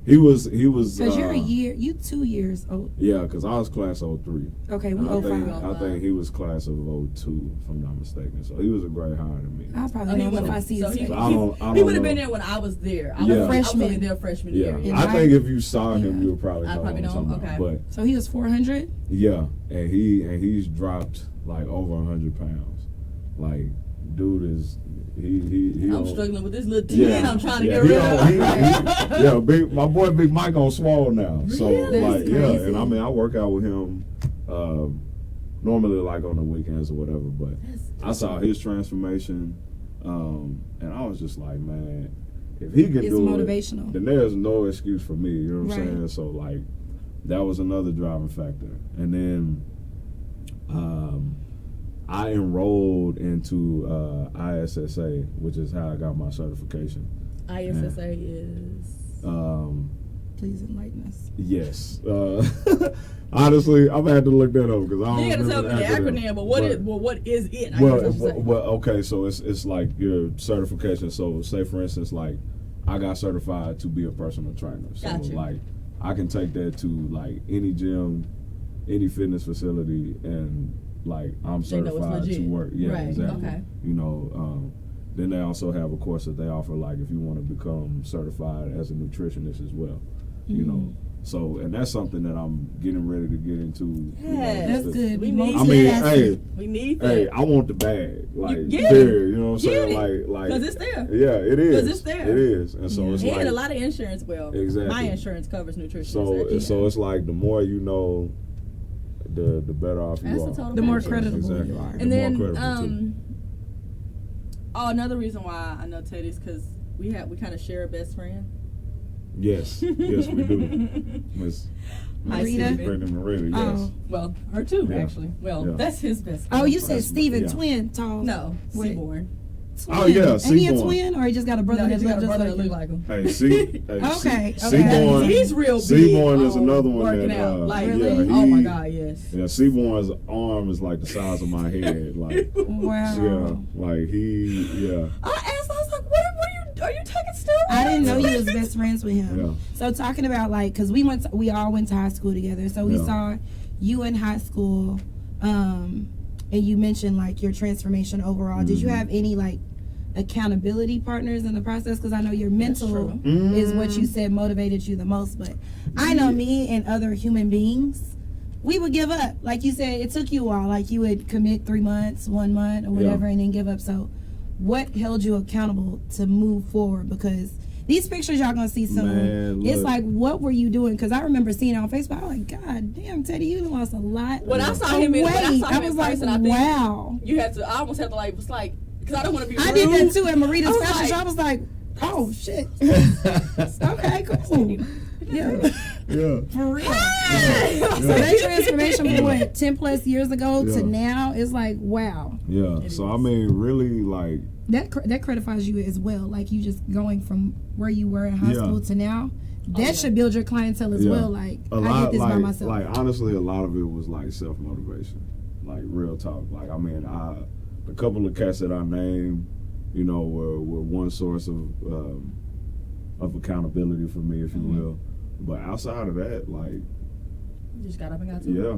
He was. Because you 2 years old. Yeah, because I was class 03. Okay, we 05. I think he was class of 02, if I'm not mistaken. So he was a great hire to me. I'll probably know him if I see his face. He would have been there when I was there. I was a freshman. I was only there freshman year. I think if you saw him, you would probably know. I'd probably know him. Okay. But, so he was 400? Yeah, and he's dropped like over 100 pounds. Like, dude is. I'm struggling with this little 10 I'm trying to get rid of. My boy Big Mike on swole now. Really? So like, and I mean, I work out with him normally like on the weekends or whatever, but I saw his transformation, and I was just like, man, if he can do motivational. it, then there's no excuse for me. You know what I'm saying? So like, that was another driving factor. And then I enrolled into ISSA, which is how I got my certification. ISSA is. Please enlighten us. Yes. Honestly, I'm gonna have to look that up because I don't. You gotta tell me the acronym, but what is it? I guess well, okay, so it's like your certification. So say for instance, like I got certified to be a personal trainer. So Gotcha. like I can take that to like any gym, any fitness facility, and like I'm They know it's certified to legit. work. Yeah, Right, exactly. okay. You know, then they also have a course that they offer, like if you want to become certified as a nutritionist as well. You know, so and that's something that I'm getting ready to get into. Yeah, That's good. We need I mean, that. hey, We need that. hey, I want the bag, like get there. it. You know what I'm Get saying? it. Like, 'Cause it's there. Yeah, it is. 'Cause it's there. It is, and so it's And like a lot of insurance. Well, Exactly. my insurance covers nutrition. so it's like the more you know, the better off you That's are. a total The more package. credible Exactly. you are. And The then, more credible, too. another reason why I know Teddy's because we kind of share a best friend. Yes, yes, we do. Miss Marita? Brenda Marita, yes. Oh. Well, her too, Yeah. actually. Well, Yeah. that's his best Oh, friend. you said That's- Steven, yeah. twin, tall. No, Wait. Seaborn. Twin. Oh, yeah, Ain't he a Seaborn. twin, or he just got a brother No, that he's got looks a just brother like that him? look like him. Hey, see, Okay. Seaborn, He's real big. Seaborn is another one working that, out. Like, Really? yeah, oh my God, yes. Yeah, Seaborn's arm is like the size of my head, like Wow. yeah, like yeah. I asked, I was like, what are you taking steroids? I didn't know you was best friends with him. Yeah. So talking about like, cause we all went to high school together. So we Yeah. saw you in high school, and you mentioned like your transformation overall. Did you have any like accountability partners in the process? Cause I know your mental true. is what you said motivated you the most. But I know me and other human beings, we would give up. Like you said, it took you a while. Like you would commit 3 months, 1 month, or whatever, and then give up. So what held you accountable to move forward? Because these pictures y'all gonna see soon. Man, It's look. like, what were you doing? Because I remember seeing it on Facebook. I was like, God damn, Teddy, you lost a lot. When I saw of him in, when I weight. saw him was in like, person, I think wow. you had to. I almost had to like, was like, because I don't want to be rude. I did that too at Marita's I was fashion like- show. I was like, oh shit. Okay, cool. Yeah, Yeah. for real. So that transformation from what 10 plus years ago Yeah. to now is like, wow. Yeah. It So is. I mean, really, like, That credifies you as well. Like you just going from where you were in high Yeah. school to now. That yeah. should build your clientele as Yeah. well. Like a I lot, did this by like, myself. like honestly, a lot of it was like self motivation, like real talk. Like I mean, a couple of cats that I named, you know, were one source of accountability for me, if you will. But outside of that, like, You just got up and got to it. yeah,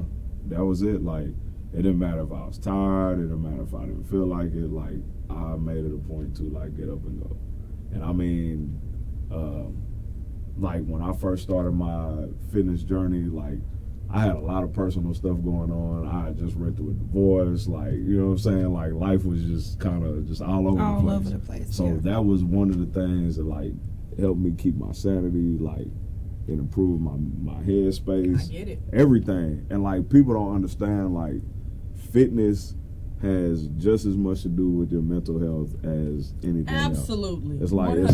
that was it. Like, it didn't matter if I was tired. It didn't matter if I didn't feel like it. Like, I made it a point to like get up and go. And I mean, like when I first started my fitness journey, like I had a lot of personal stuff going on. I had just went through a divorce. Like, you know what I'm saying? Like life was just kind of just all over all the place. over the place. So yeah. that was one of the things that like helped me keep my sanity, like it improved my headspace, I get it. everything. And like people don't understand, like fitness has just as much to do with your mental health as anything else. Absolutely. It's like 100%.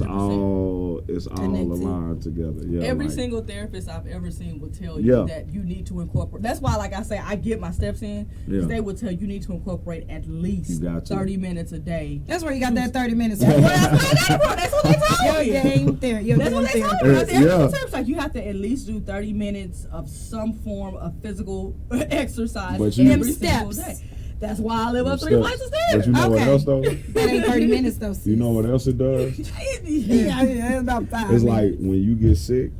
it's all Connected. aligned together. Yeah, Every like, single therapist I've ever seen will tell you Yeah. that you need to incorporate. That's why, like I say, I get my steps in. Because Yeah. they will tell you need to incorporate at least You got to. 30 minutes a day. That's where you got that 30 minutes. Well, that's what they told Your me. game there. Your That's what they game told there. me. That's every Yeah. terms. Like you have to at least do 30 minutes of some form of physical exercise But you- every Them single steps. day. That's why I live up Them 3 steps. flights of But stairs. you know what Okay. else though? That ain't 30 minutes though. Sis. You know what else it does? Yeah, it's about 5 It's minutes. like when you get sick,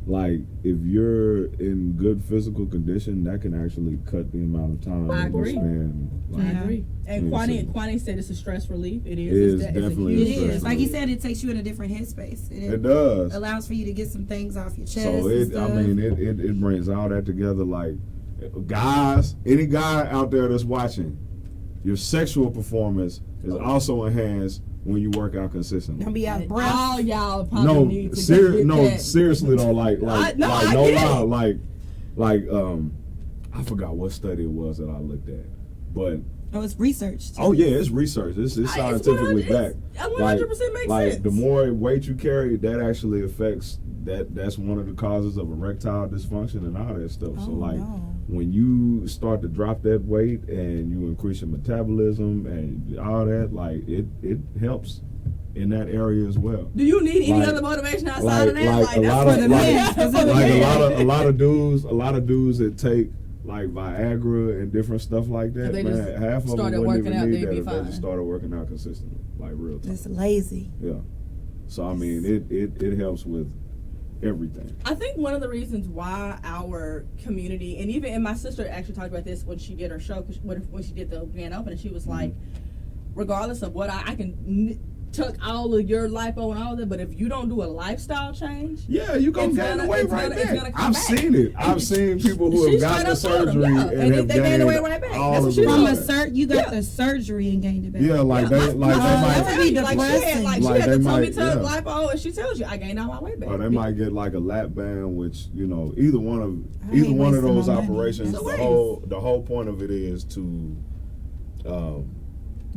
like if you're in good physical condition, that can actually cut the amount of time I that you agree. spend. I Like, agree. And Yeah, Kwani said it's a stress relief. It is. It is It's a definitely huge It stress is. Like he relief. said, it takes you in a different headspace. it does. Allows for you to get some things off your chest. So and it, stuff. I mean, it brings all that together. Like guys, any guy out there that's watching, your sexual performance is also enhanced when you work out consistently. Don't be out of breath. All y'all probably No, need to get that. seriously though, like I no get lie, it. like I forgot what study it was that I looked at, but Oh, it's research. oh yeah, it's research. It's scientifically backed. That 100% makes like sense. the more weight you carry, that actually affects that's one of the causes of erectile dysfunction and all that stuff. Oh, So like no. when you start to drop that weight and you increase your metabolism and all that, like it helps in that area as well. Do you need any Like- other motivation outside of that? Like a that's lot for of the like, men. That's for the like men. a lot of dudes that take like Viagra and different stuff like that, If they man, just half of them started wouldn't working even out, need they'd that be if they fine. just started working out consistently, like real time. Just lazy. Yeah. So I mean, it helps with everything. I think one of the reasons why our community, and even my sister actually talked about this when she did her show, cause when she did the grand opening, she was like, regardless of what I can tuck all of your lipo and all of that, but if you don't do a lifestyle change, Yeah, you gonna It's gain gonna- the weight it's right gonna- it's there. gonna come I've back. seen it. I've seen people who She have gotten the straight up told them, surgery yeah, and and have they gained the weight right back. all That's what of she the told From me. a you got the surgery and gained it back. Yeah, like they my might. that would be like she had, depressing. like, Like she had they the tummy might- tuck yeah. lipo, and she tells you I gained all my weight back. Or they might get like a lap band, which either one of I ain't wasting those my money. operations. It's a The whole point of it is to,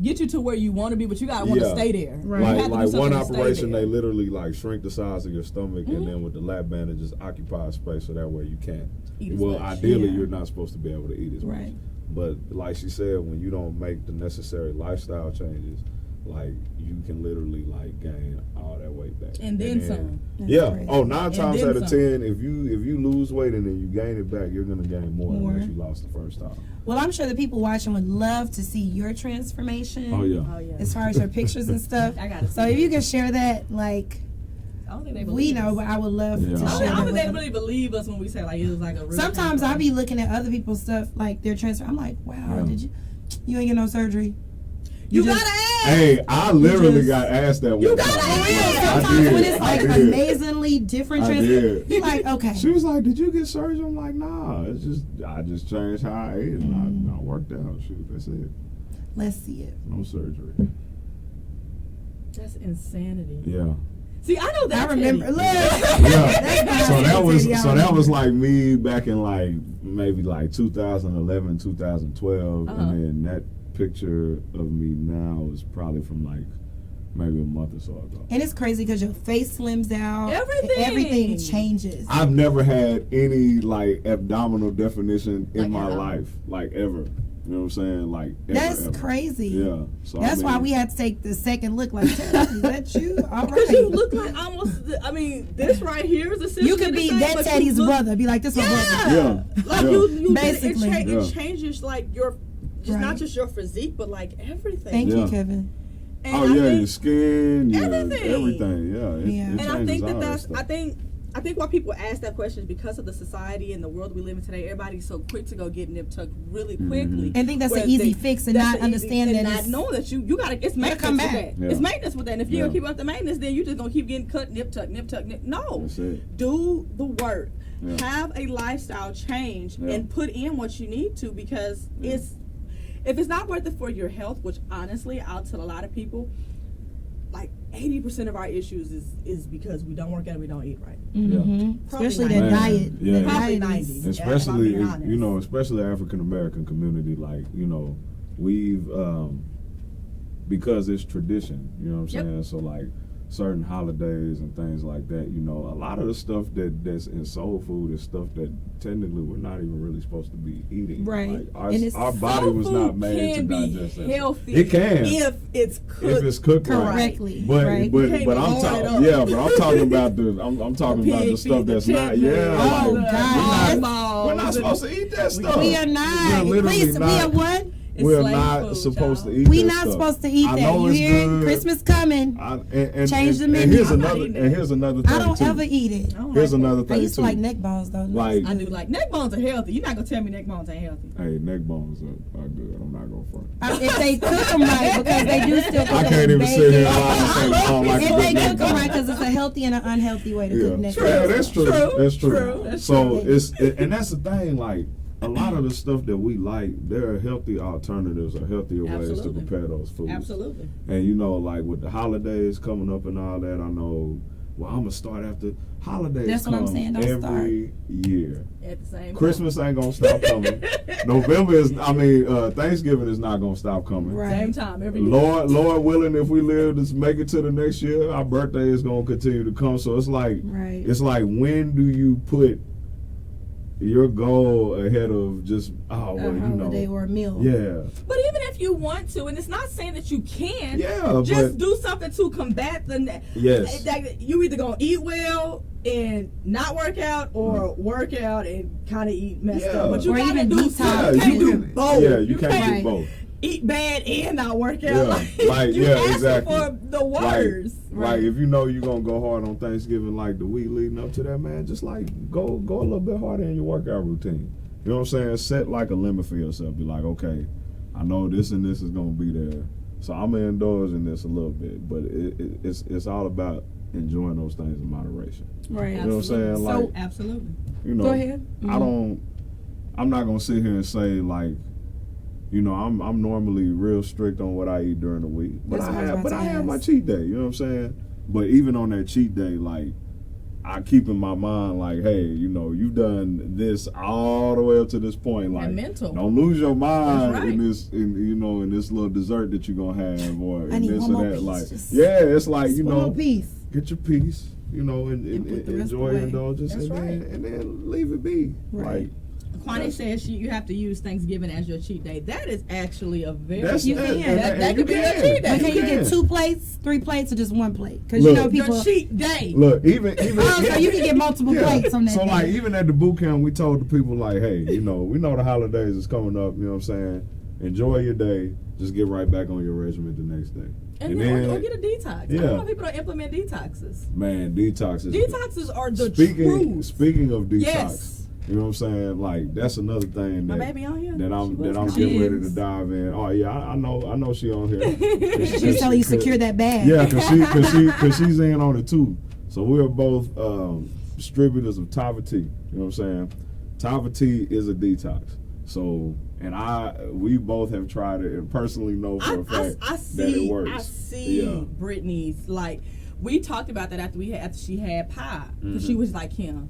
get you to where you want to be, but you gotta want to Yeah. stay there. Right. You have like to do one something to stay operation, there. they literally like shrink the size of your stomach, Mhm. and then with the lap band, it just occupies space so that way you can't. Eat as Well, much. ideally, Yeah. you're not supposed to be able to eat as much. Right. But like she said, when you don't make the necessary lifestyle changes, like you can literally like gain all that weight back. And then some. That's Yeah. crazy. Oh, 9 And times then out of some. 10, if you lose weight and then you gain it back, you're gonna gain more More. than what you lost the first time. Well, I'm sure the people watching would love to see your transformation. Oh yeah. Oh yeah. As far as your pictures and stuff. I gotta. So if you can share that, like I don't think they we believe know, us. but I would love Yeah. to I share I that don't with think they them. really believe us when we say like it was like a. Real Sometimes I transfer. be looking at other people's stuff, like their transfer. I'm like, wow, Yeah. did you ain't get no surgery? You just- gotta ask. Hey, I literally just- got asked that You one gotta time. ask. I Sometimes did, when it's I like did. amazingly different I transfer, did. you're like, okay. She was like, "Did you get surgery?" I'm like, "Nah, it's just I just changed how I ate and I worked out. Shoot, that's it. Let's see it. No surgery." That's insanity. Yeah. See, I know that. I remember. Look, Yeah. That's So fine. that was like me back in like maybe like 2011, 2012, Uh-huh. and then that picture of me now is probably from like maybe a month or so ago. and it's crazy because your face slims out. Everything changes. I've never had any like abdominal definition in Like my ever? life, like ever. You know what I'm saying? Like ever, That's ever. crazy. Yeah. So That's I why mean, we had to take the second look. Like, is that you? All Because you right. look like almost. I mean, this right here is essentially You could be the same, that but you Teddy's look- brother. Be like, this my brother. Yeah. Yeah. Like Yeah. you Basically. it Yeah. changes like your, just Right. not just your physique, but like everything. Thank Yeah. you, Kevin. And Oh I yeah, think- your skin, your Everything. everything. Yeah. It, Yeah. It And I changes think all that that's. stuff. I think why people ask that question is because of the society and the world we live in today. Everybody's so quick to go get nip tucked really quickly. And think that's Where an easy they- fix and that's not an easy- understand and that not it's knowing that you gotta it's maintenance come with back. that. Yeah. It's maintenance with that. And if you Yeah. don't keep up the maintenance, then you just gonna keep getting cut, nip tuck. No. That's it. Do the work. Yeah. Have a lifestyle change Yeah. and put in what you need to because Yeah. if it's not worth it for your health, which honestly I'll tell a lot of people, like 80% of our issues is because we don't work out and we don't eat right. Mhm. Probably Especially not. that diet. Yeah. That Probably diet is- 90. Especially Yeah, if I'm being you know, honest. especially the African American community, like, you know, we've because it's tradition, you know what I'm Yep. saying? So like certain holidays and things like that, you know, a lot of the stuff that's in soul food is stuff that technically we're not even really supposed to be eating. Right. Like And it's- our body Soul was food not made to can be digest that. healthy. It can. if it's cooked. If it's cooked right. correctly. But right? but You can't but I'm load it talking up. yeah, but I'm talking about I'm talking The about the pig stuff feet, the that's not chicken, yeah. Oh, like, God. we're not supposed to eat that stuff. we are not. We're literally Please, we are not. what? It's We're slave not food, supposed y'all. to eat We that not stuff. supposed to eat I that. know You it's hear? good. Christmas coming. And Change the here's menu. I'm not another eating and it. here's another thing I don't too. ever eat it. I don't Here's like another that. I thing used to too. like neck balls though. Like- I do like neck bones are healthy. You're not gonna tell me neck bones ain't healthy. Hey, neck bones are good. I'm not gonna front. If they cook them right, because they do still cook I them can't with even sit here and bacon. lie and say I don't like If to they neck cook them bones. right, because it's a healthy and an unhealthy way to Yeah, cook neck yeah, balls. that's true. True. That's true. True. That's So true. and that's the thing. Like a lot of the stuff that we like, there are healthy alternatives or healthier ways to Absolutely. prepare those foods. Absolutely. And you know, like with the holidays coming up and all that, I know. Well, I'm gonna start after holidays. That's what I'm come saying, don't every year. At the same Christmas ain't gonna stop coming. November is. Thanksgiving is not gonna stop coming. Right. Same time every year. Lord willing, if we live to make it to the next year, our birthday is gonna continue to come. So it's like, Right. it's like, when do you put your goal ahead of just a holiday or a meal. Yeah. But even if you want to, and it's not saying that you can, Yeah, just do something to combat the. Yes. That you either gonna eat well and not work out, or work out and kind of eat messed up. But you or gotta even do something. detox. You can't do both. Yeah, you can't do both. Eat bad and not work out. Yeah, You asking exactly. for the worst. Like if you know you're gonna go hard on Thanksgiving, like the week leading up to that, man, just like go a little bit harder in your workout routine. You know what I'm saying? Set like a limit for yourself. Be like, okay, I know this and this is gonna be there, so I'm gonna indulge in this a little bit. But it's all about enjoying those things in moderation. Right. You know what I'm saying? Like, absolutely. You know, go ahead. I'm not gonna sit here and say like, you know, I'm normally real strict on what I eat during the week, but I have my cheat day. You know what I'm saying? But even on that cheat day, like I keep in my mind, like, hey, you know, you've done this all the way up to this point. Like, mental. Don't lose your mind That's right. in this little dessert that you're gonna have, or I in need this one or more that. piece. Like, Just yeah, it's like you know, piece. get your piece, you know, and put the rest enjoy away. indulgence, That's and right. then leave it be. Right. Like, Kwani says you have to use Thanksgiving as your cheat day. That is actually a very You can. that could be your cheat day. But can you get 2 plates, 3 plates, or just 1 plate? Because you know people. Your cheat day. Look, even Oh, so you can get multiple plates on that. So day. like even at the boot camp, we told the people like, hey, you know, we know the holidays is coming up. You know what I'm saying? Enjoy your day. Just get right back on your regimen the next day. And then or get a detox. Yeah. I don't know people don't implement detoxes. Man, detoxes. Detoxes are the truth. Speaking of detox, Yes. you know what I'm saying? Like that's another thing My that baby on here. that I'm She getting ready is. to dive in. Oh yeah, I know she on here. She's telling you secure that bag. Yeah, cause she's in on it too. So we're both distributors of Tava tea. You know what I'm saying? Tava tea is a detox. So we both have tried it and personally know for a fact that it works. I see Brittany's we talked about that after she had pie because she was like, Kim,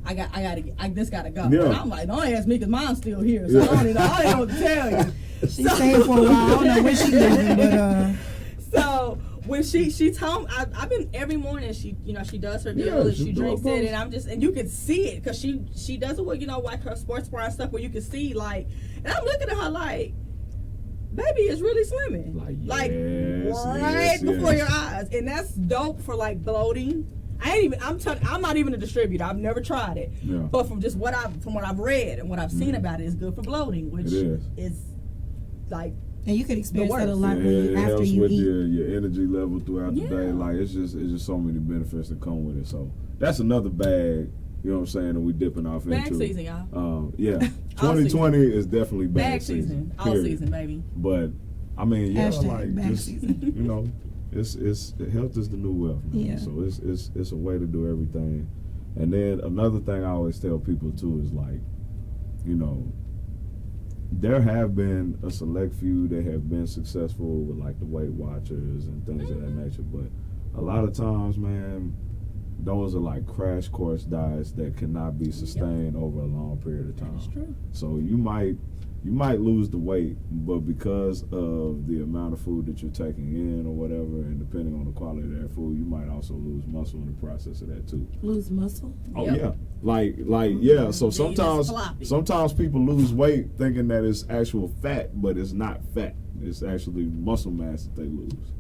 this gotta go. Yeah. And I'm like, don't ask me because mine's still here, so I don't even know what to tell you. She stayed for a while. I don't know where she living, but So when she told me, I've been every morning. She does her deal and she drinks it, and you can see it because she does it with like her sports bra and stuff where you can see and I'm looking at her like, baby is really slimming, before your eyes, and that's dope for bloating. I'm not even a distributor. I've never tried it, but from what I've read and what I've seen about it, it's good for bloating, which is like. And you could experience that a lot it after helps you with eat. your energy level throughout the day. Like it's just so many benefits that come with it. So that's another bag, you know what I'm saying, that we dipping off bag into. Season, y'all. Yeah. 2020 is definitely bag season. All season, baby. But I mean, yeah, Hashtag bag just season. you know, it's health is the new wealth, man. Yeah. So it's a way to do everything. And then another thing I always tell people too is there have been a select few that have been successful with the Weight Watchers and things of that nature, but a lot of times, man, those are crash course diets that cannot be sustained over a long period of time. That's true. So you might lose the weight, but because of the amount of food that you're taking in or whatever, and depending on the quality of that food, you might also lose muscle in the process of that too. Lose muscle? Oh Yep. yeah, So sloppy. sometimes people lose weight thinking that it's actual fat, but it's not fat. It's actually muscle mass that they lose.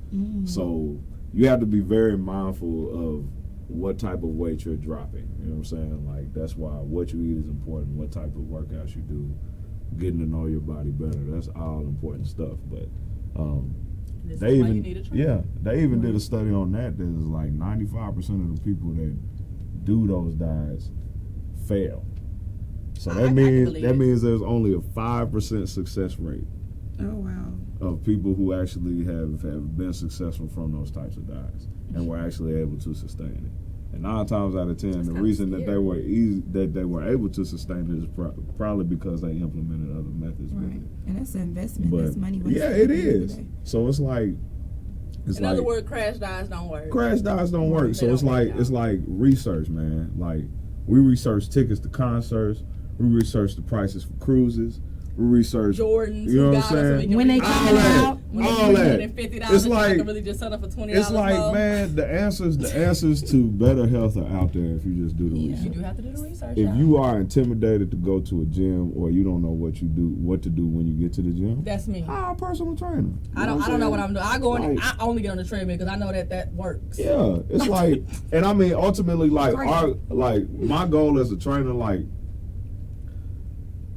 So you have to be very mindful of what type of weight you're dropping. You know what I'm saying? That's why what you eat is important. What type of workouts you do, getting to know your body better. That's all important stuff. But they even did a study on that. There's 95% of the people that do those diets fail. So that means there's only a 5% success rate. Oh wow. Of people who actually have been successful from those types of diets and were actually able to sustain it. And 9 times out of 10, the reason that they were able to sustain it is probably because they implemented other methods. Right. And that's an investment. But that's money. Yeah, it is. So it's in other words, crash diets don't work. Crash diets don't work. So it's like research, man. We research tickets to concerts. We research the prices for cruises. We research Jordans. You know what I'm saying? When they coming out. all that. It's like I can really just sign up for $20. It's like, man, the answers to better health are out there if you just do the research. You do have to do the research. If you are intimidated to go to a gym or you don't know what to do when you get to the gym, that's me. Hire a personal trainer. I don't know what I'm doing. I go in. I only get on the treadmill because I know that works. Yeah, it's like, and I mean, ultimately, like my goal as a trainer, like,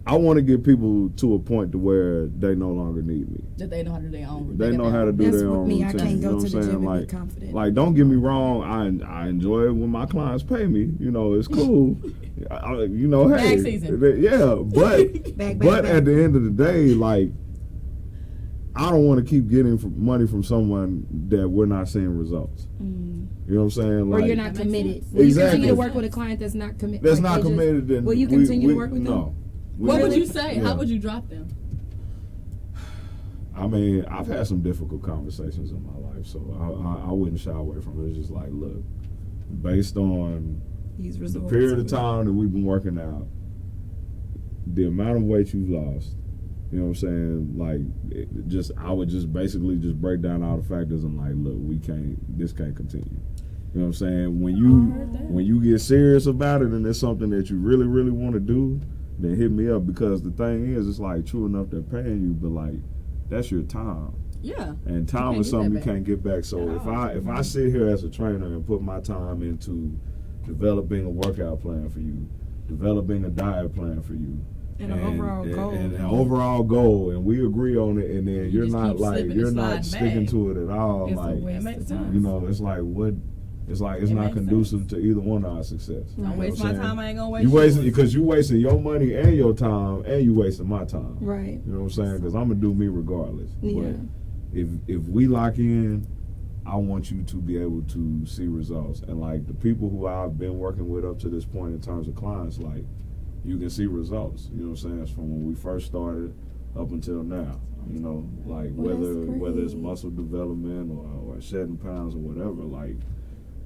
I want to get people to a point to where they no longer need me. That they know how to do their own. They know how to do their own routine. I can't go to the gym and be confident. Like, don't get me wrong. I enjoy it when my clients pay me. You know, it's cool. You know, hey, bag season. Yeah, but at the end of the day, like, I don't want to keep getting money from someone that we're not seeing results. You know what I'm saying? Or like, you're not committed. Will you continue to work with a client that's not committed? That's not committed. Then will you continue to work with them? No. What would you say? Yeah. How would you drop them? I mean, I've had some difficult conversations in my life, so I wouldn't shy away from it. It's just like, look, based on the period of time that we've been working out, the amount of weight you've lost, you know what I'm saying? Like, I would just basically just break down all the factors and like, look, this can't continue. You know what I'm saying? When you get serious about it and it's something that you really, really want to do, then hit me up, because the thing is, it's like, true enough, they're paying you, but like, that's your time. Yeah. And time is something you can't get back. So if I sit here as a trainer and put my time into developing a workout plan for you, developing a diet plan for you, and an overall goal, and we agree on it, and then you're not sticking to it at all. It's like, you know, it's like what. It's like it's not conducive to either one of our success. Don't waste my time. I ain't gonna waste. You wasting because you wasting your money and your time, and you wasting my time. Right. You know what I'm saying? Because I'm gonna do me regardless. Yeah. But if we lock in, I want you to be able to see results. And like the people who I've been working with up to this point in terms of clients, like, you can see results. You know what I'm saying? It's from when we first started up until now. You know, like whether it's muscle development or shedding pounds or whatever, like,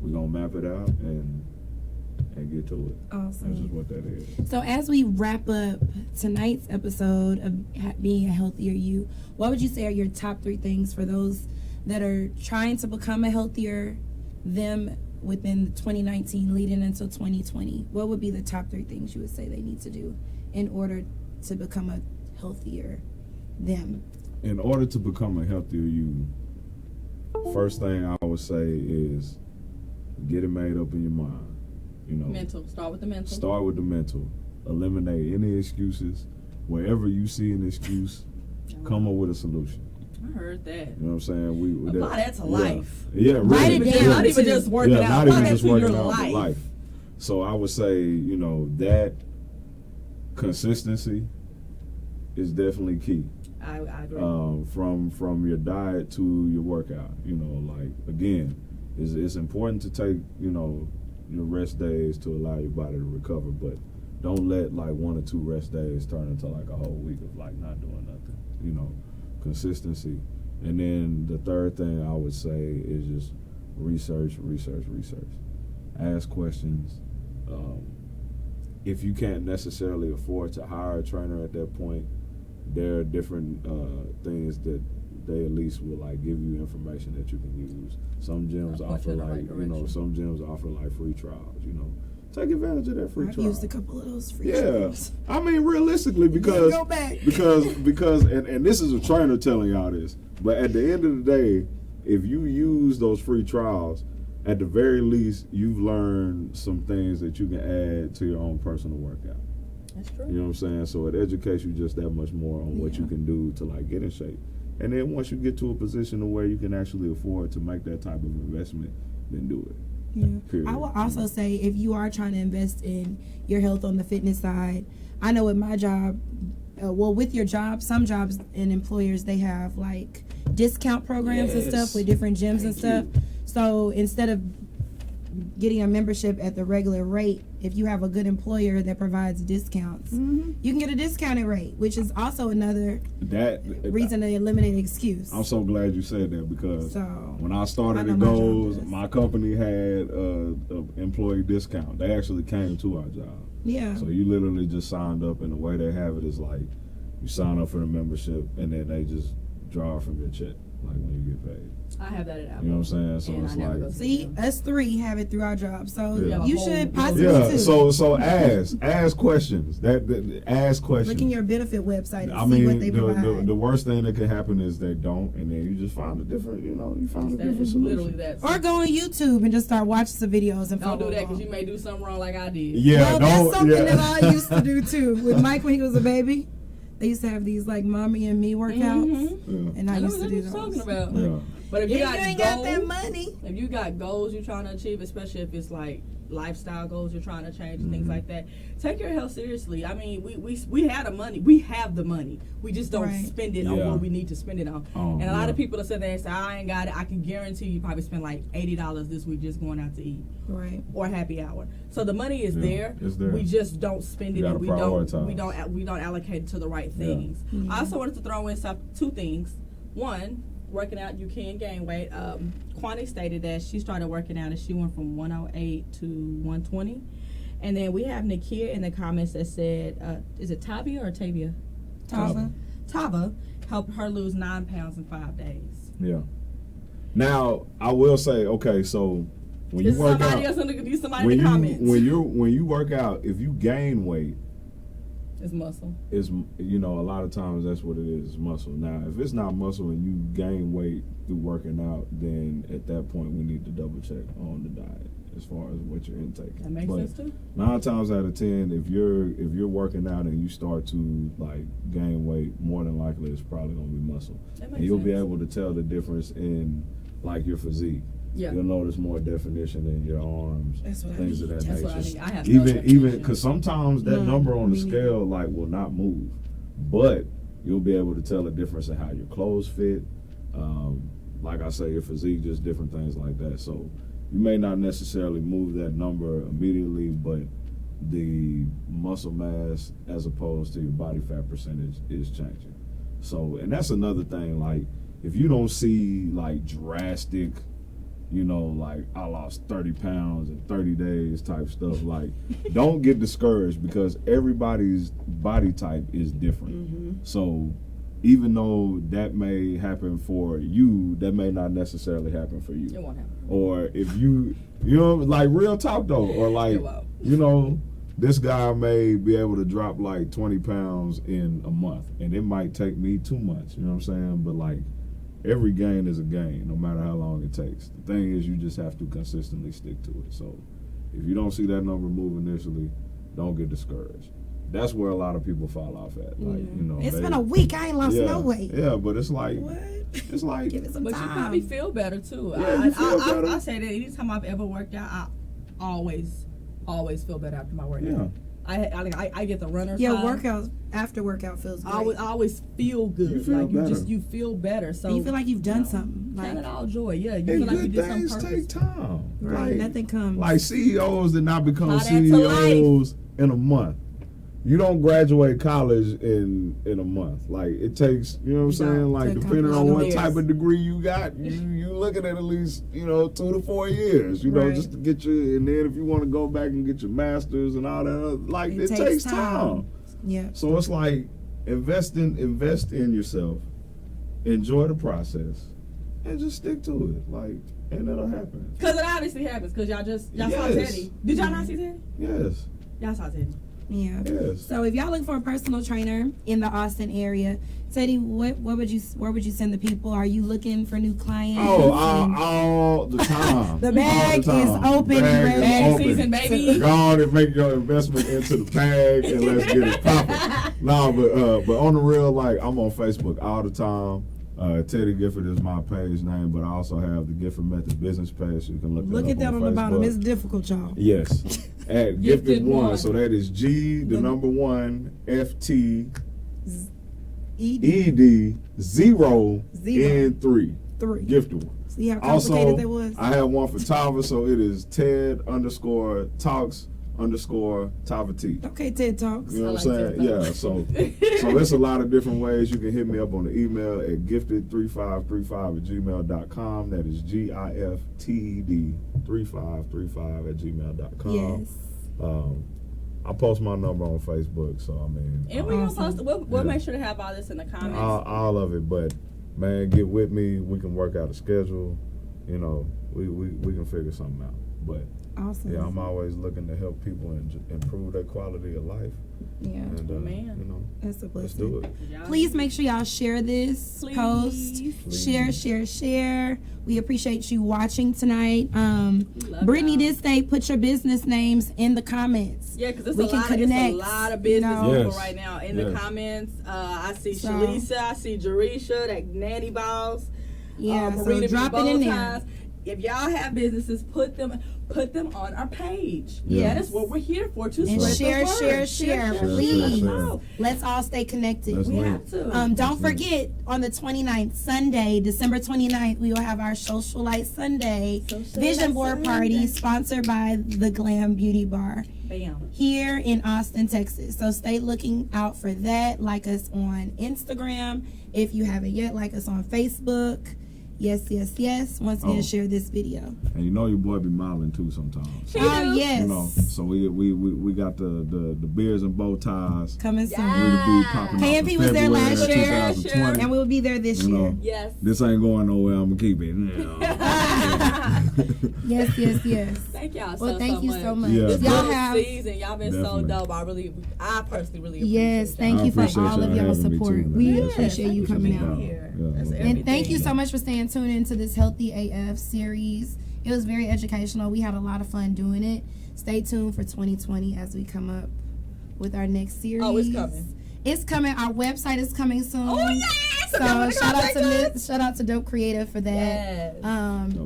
we're going to map it out and get to it. Awesome. That's just what that is. So as we wrap up tonight's episode of Being a Healthier You, what would you say are your top 3 things for those that are trying to become a healthier them within 2019 leading into 2020? What would be the top 3 things you would say they need to do in order to become a healthier them? In order to become a healthier you, first thing I would say is get it made up in your mind. You know, mental. Start with the mental. Start with the mental. Eliminate any excuses. Wherever you see an excuse, come up with a solution. I heard that. You know what I'm saying? Apply that to life. Yeah, really. Write it down. Not even just working out. Not Apply even that just to working your out, but life. So I would say, you know, that consistency is definitely key. I agree. From your diet to your workout. You know, like, again, it's important to take, you know, your rest days to allow your body to recover, but don't let like 1 or 2 rest days turn into like a whole week of like not doing nothing. You know, consistency. And then the third thing I would say is just research. Ask questions. If you can't necessarily afford to hire a trainer at that point, there are different things that they at least will like give you information that you can use. Some gyms offer like, you know, some gyms offer like free trials, you know. Take advantage of that free trial. I've used a couple of those free trials. I mean, realistically, because go back. because and this is a trainer telling y'all this, but at the end of the day, if you use those free trials, at the very least, you've learned some things that you can add to your own personal workout. That's true. You know what I'm saying? So it educates you just that much more on what you can do to like get in shape. And then once you get to a position where you can actually afford to make that type of investment, then do it. Yeah. Period. I will also say, if you are trying to invest in your health on the fitness side, I know with my job, with your job, some jobs and employers, they have like discount programs and stuff with different gyms and stuff. So instead of getting a membership at the regular rate, if you have a good employer that provides discounts, you can get a discounted rate, which is also another reason to eliminate an excuse. I'm so glad you said that, because when I started at Goals, my company had an employee discount. They actually came to our job. Yeah. So you literally just signed up, and the way they have it is like you sign up for the membership, and then they just draw from your check, like when you get paid. I have that at Apple. You know what I'm saying? So And it's I never go like, to See, us three have it through our jobs, so Yeah. you should possibly yeah. too. So ask questions. Ask questions. Look in your benefit website and I see mean, what they provide. the worst thing that can happen is they don't, and then you just find a different, you find a different That's solution. literally that. Or go on YouTube and just start watching some videos and Don't do follow that because along. you may do something wrong like I did. Yeah, Well, that's something yeah. that I used to do too. With Mike when he was a baby, they used to have these like mommy and me workouts, Mhm. Yeah. and I I know used to what do you're those. talking about. Yeah. But if If you you got ain't goals, got that money, if you got goals you're trying to achieve, especially if it's like lifestyle goals you're trying to change and things like that, take your health seriously. I mean, we have the money. We have the money. We just don't Right. spend it on Yeah. what we need to spend it on. Oh, and a lot yeah. of people that sit there and say, I ain't got it. I can guarantee you probably spend like $80 this week just going out to eat right? or happy hour. So the money is Yeah, there. it's there. We just don't spend it You and gotta we prioritize. don't allocate it to the right Yeah. things. Yeah. I also wanted to throw in two things. One, working out, you can gain weight. Kwani stated that she started working out and she went from 108 to 120. And then we have Nakia in the comments that said, is it Tavia or Tavia? Tava. Tava helped her lose 9 pounds in 5 days. Yeah. Now I will say, okay, so when you Is work somebody out, else in somebody in the comments? when you work out, if you gain weight, It's muscle. is a lot of times that's what it is muscle. Now if it's not muscle and you gain weight through working out, then at that point we need to double check on the diet as far as what you're intaking. That makes But sense too. 9 times out of 10, if you're working out and you start to like gain weight, more than likely it's probably gonna be muscle, That and makes you'll be sense. able to tell the difference in like your physique. Yeah. You'll notice more definition in your arms, That's what I things of that That's what I nature. think. I have no Even definition. because sometimes that No, number on the me neither. scale like will not move, but you'll be able to tell a difference in how your clothes fit. Like I say, your physique, just different things like that. So you may not necessarily move that number immediately, but the muscle mass as opposed to your body fat percentage is changing. So, and that's another thing. Like if you don't see like drastic, like I lost 30 pounds in 30 days type stuff, like don't get discouraged because everybody's body type is different. So even though that may happen for you, that may not necessarily happen for you. It won't happen. Or if like real talk though, or like, It won't. this guy may be able to drop like 20 pounds in a month and it might take me 2 months, you know what I'm saying? But like every gain is a gain, no matter how long it takes. The thing is you just have to consistently stick to it. So if you don't see that number move initially, don't get discouraged. That's where a lot of people fall off at. Like, It's been a week. I ain't lost no weight. Yeah, but it's like, What? it's like, Give it some But time. you probably feel better too. Yeah, you feel better. I say that anytime I've ever worked out, I always feel better after my workout. yeah. I get the runner's Yeah, high. after workout feels great. I always feel good. You feel better. You feel better. So you feel like you've done something. count Like it all joy. Yeah, you And feel like you good did some things purpose. take time. right, nothing comes. Like CEOs did not become Apply that to CEOs in a month. You don't graduate college in a month. Like it takes, you know what I'm saying? No, Like to depending on accomplish what years. type of degree you got, you looking at least 2 to 4 years. Right. Just to get your, and then if you want to go back and get your masters and all that, like it takes time. Yeah. So it's like invest in yourself, enjoy the process, and just stick to it. Like, and it'll happen. Because it obviously happens. Because y'all saw Yes. Teddy. Did y'all not see Teddy? Yes. Y'all saw Teddy. Yeah. Yes. So if y'all looking for a personal trainer in the Austin area, Teddy, where would you send the people? Are you looking for new clients? Oh, And all the time. the bag All the is time. open. Bag ready. is Bag open. season, baby. Go on and make your investment into the bag and let's get it popping. No, but on the real, like I'm on Facebook all the time. TeddyGifford is my page name, but I also have the Gifford Method business page. So you can Look that at that up on the bottom. Facebook. It's difficult, y'all. Yes. At Gifted Gifted one. One. So that is G, the number 1, FT, ED ED, 0, and 3. 3. Gifted One. See how complicated Also, that was? I have one for Tava, so it is Ted_Talks_Tava T. Okay, TED Talks. You know what I I'm like saying? Yeah, so there's a lot of different ways. You can hit me up on the email at gifted3535@gmail.com. That is GIFTED3535@gmail.com. Yes. I post my number on Facebook, so I mean, And we're going to Awesome. post, we'll Yeah. make sure to have all this in the comments. all of it, but man, get with me. We can work out a schedule. You know, we can figure something out. But Awesome. yeah, I'm always looking to help people improve their quality of life. Yeah. And Man. you know, That's a let's blessing. do it. Please make sure y'all share this post. Please. Share. We appreciate you watching tonight. love Brittany y'all. did say put your business names in the comments. Yeah, because We it's can a connect, lot of business you know? people Yes. right now in the Yes. comments. I see So- Shalisa, I see Jerisha, that Nanny Boss. Yeah, so Marina drop B. it in there. Bowties. If y'all have businesses, put them on our page. Yeah. That is what we're here for, to And spread share, the word. share, Share, please. share. Let's all stay connected. Let's We link. have to. Don't That's right. forget, on the 29th, Sunday, December 29th, we will have our Socialite Sunday Socialite Vision Board Party Sunday. sponsored by the Glam Beauty Bar Bam. here in Austin, Texas. So stay looking out for that. Like us on Instagram. If you haven't yet, like us on Facebook. Yes. Once again, Oh. share this video. And you know your boy be modeling too sometimes. Oh, yes. You know, so we got the beards and bow ties. Coming soon. Yeah. We'll be popping up KMP in was there February last year, 2020. And we'll be there this You year. know, Yes. this ain't going nowhere. I'm gonna keep it. Yes. Thank y'all Well, thank you so much. Yeah. This Y'all whole have. season, y'all been so Definitely. dope. I personally really appreciate Yes, thank I you for appreciate all of y'all y'all's having me support. too, man. We Yes, appreciate you thank coming for out. here. Yeah, That's no everything. And thank you so much for staying tuned into this Healthy AF series. It was very educational. We had a lot of fun doing it. Stay tuned for 2020 as we come up with our next series. Oh, it's coming. It's coming. Our website is coming soon. Oh, yes! So shout out to Dope Creative for that. Yes.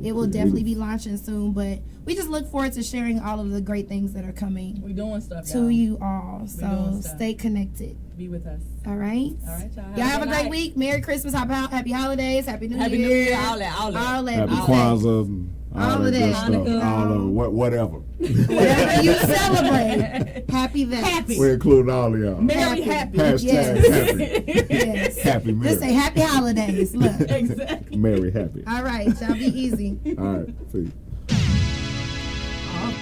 It will definitely be launching soon, but we just look forward to sharing all of the great things that are coming We doing stuff, to y'all. you all. So doing stuff. stay connected. Be with us. All right. All right, y'all. Y'all have a good great night. week. Merry Christmas. Happy holidays. Happy New Happy Year. New Year. All that. All that. Happy All that. Kwanzaa, All all of that that. good stuff, Hanukkah. all of whatever. Whatever you celebrate. Happy that. Happy. We're including all of y'all. Merry happy. Hashtag Yes. happy. Yes. Happy Just say Merry. happy holidays. Look. Exactly. Uh, Merry happy. All right. Y'all be easy. All right. Peace. Oh.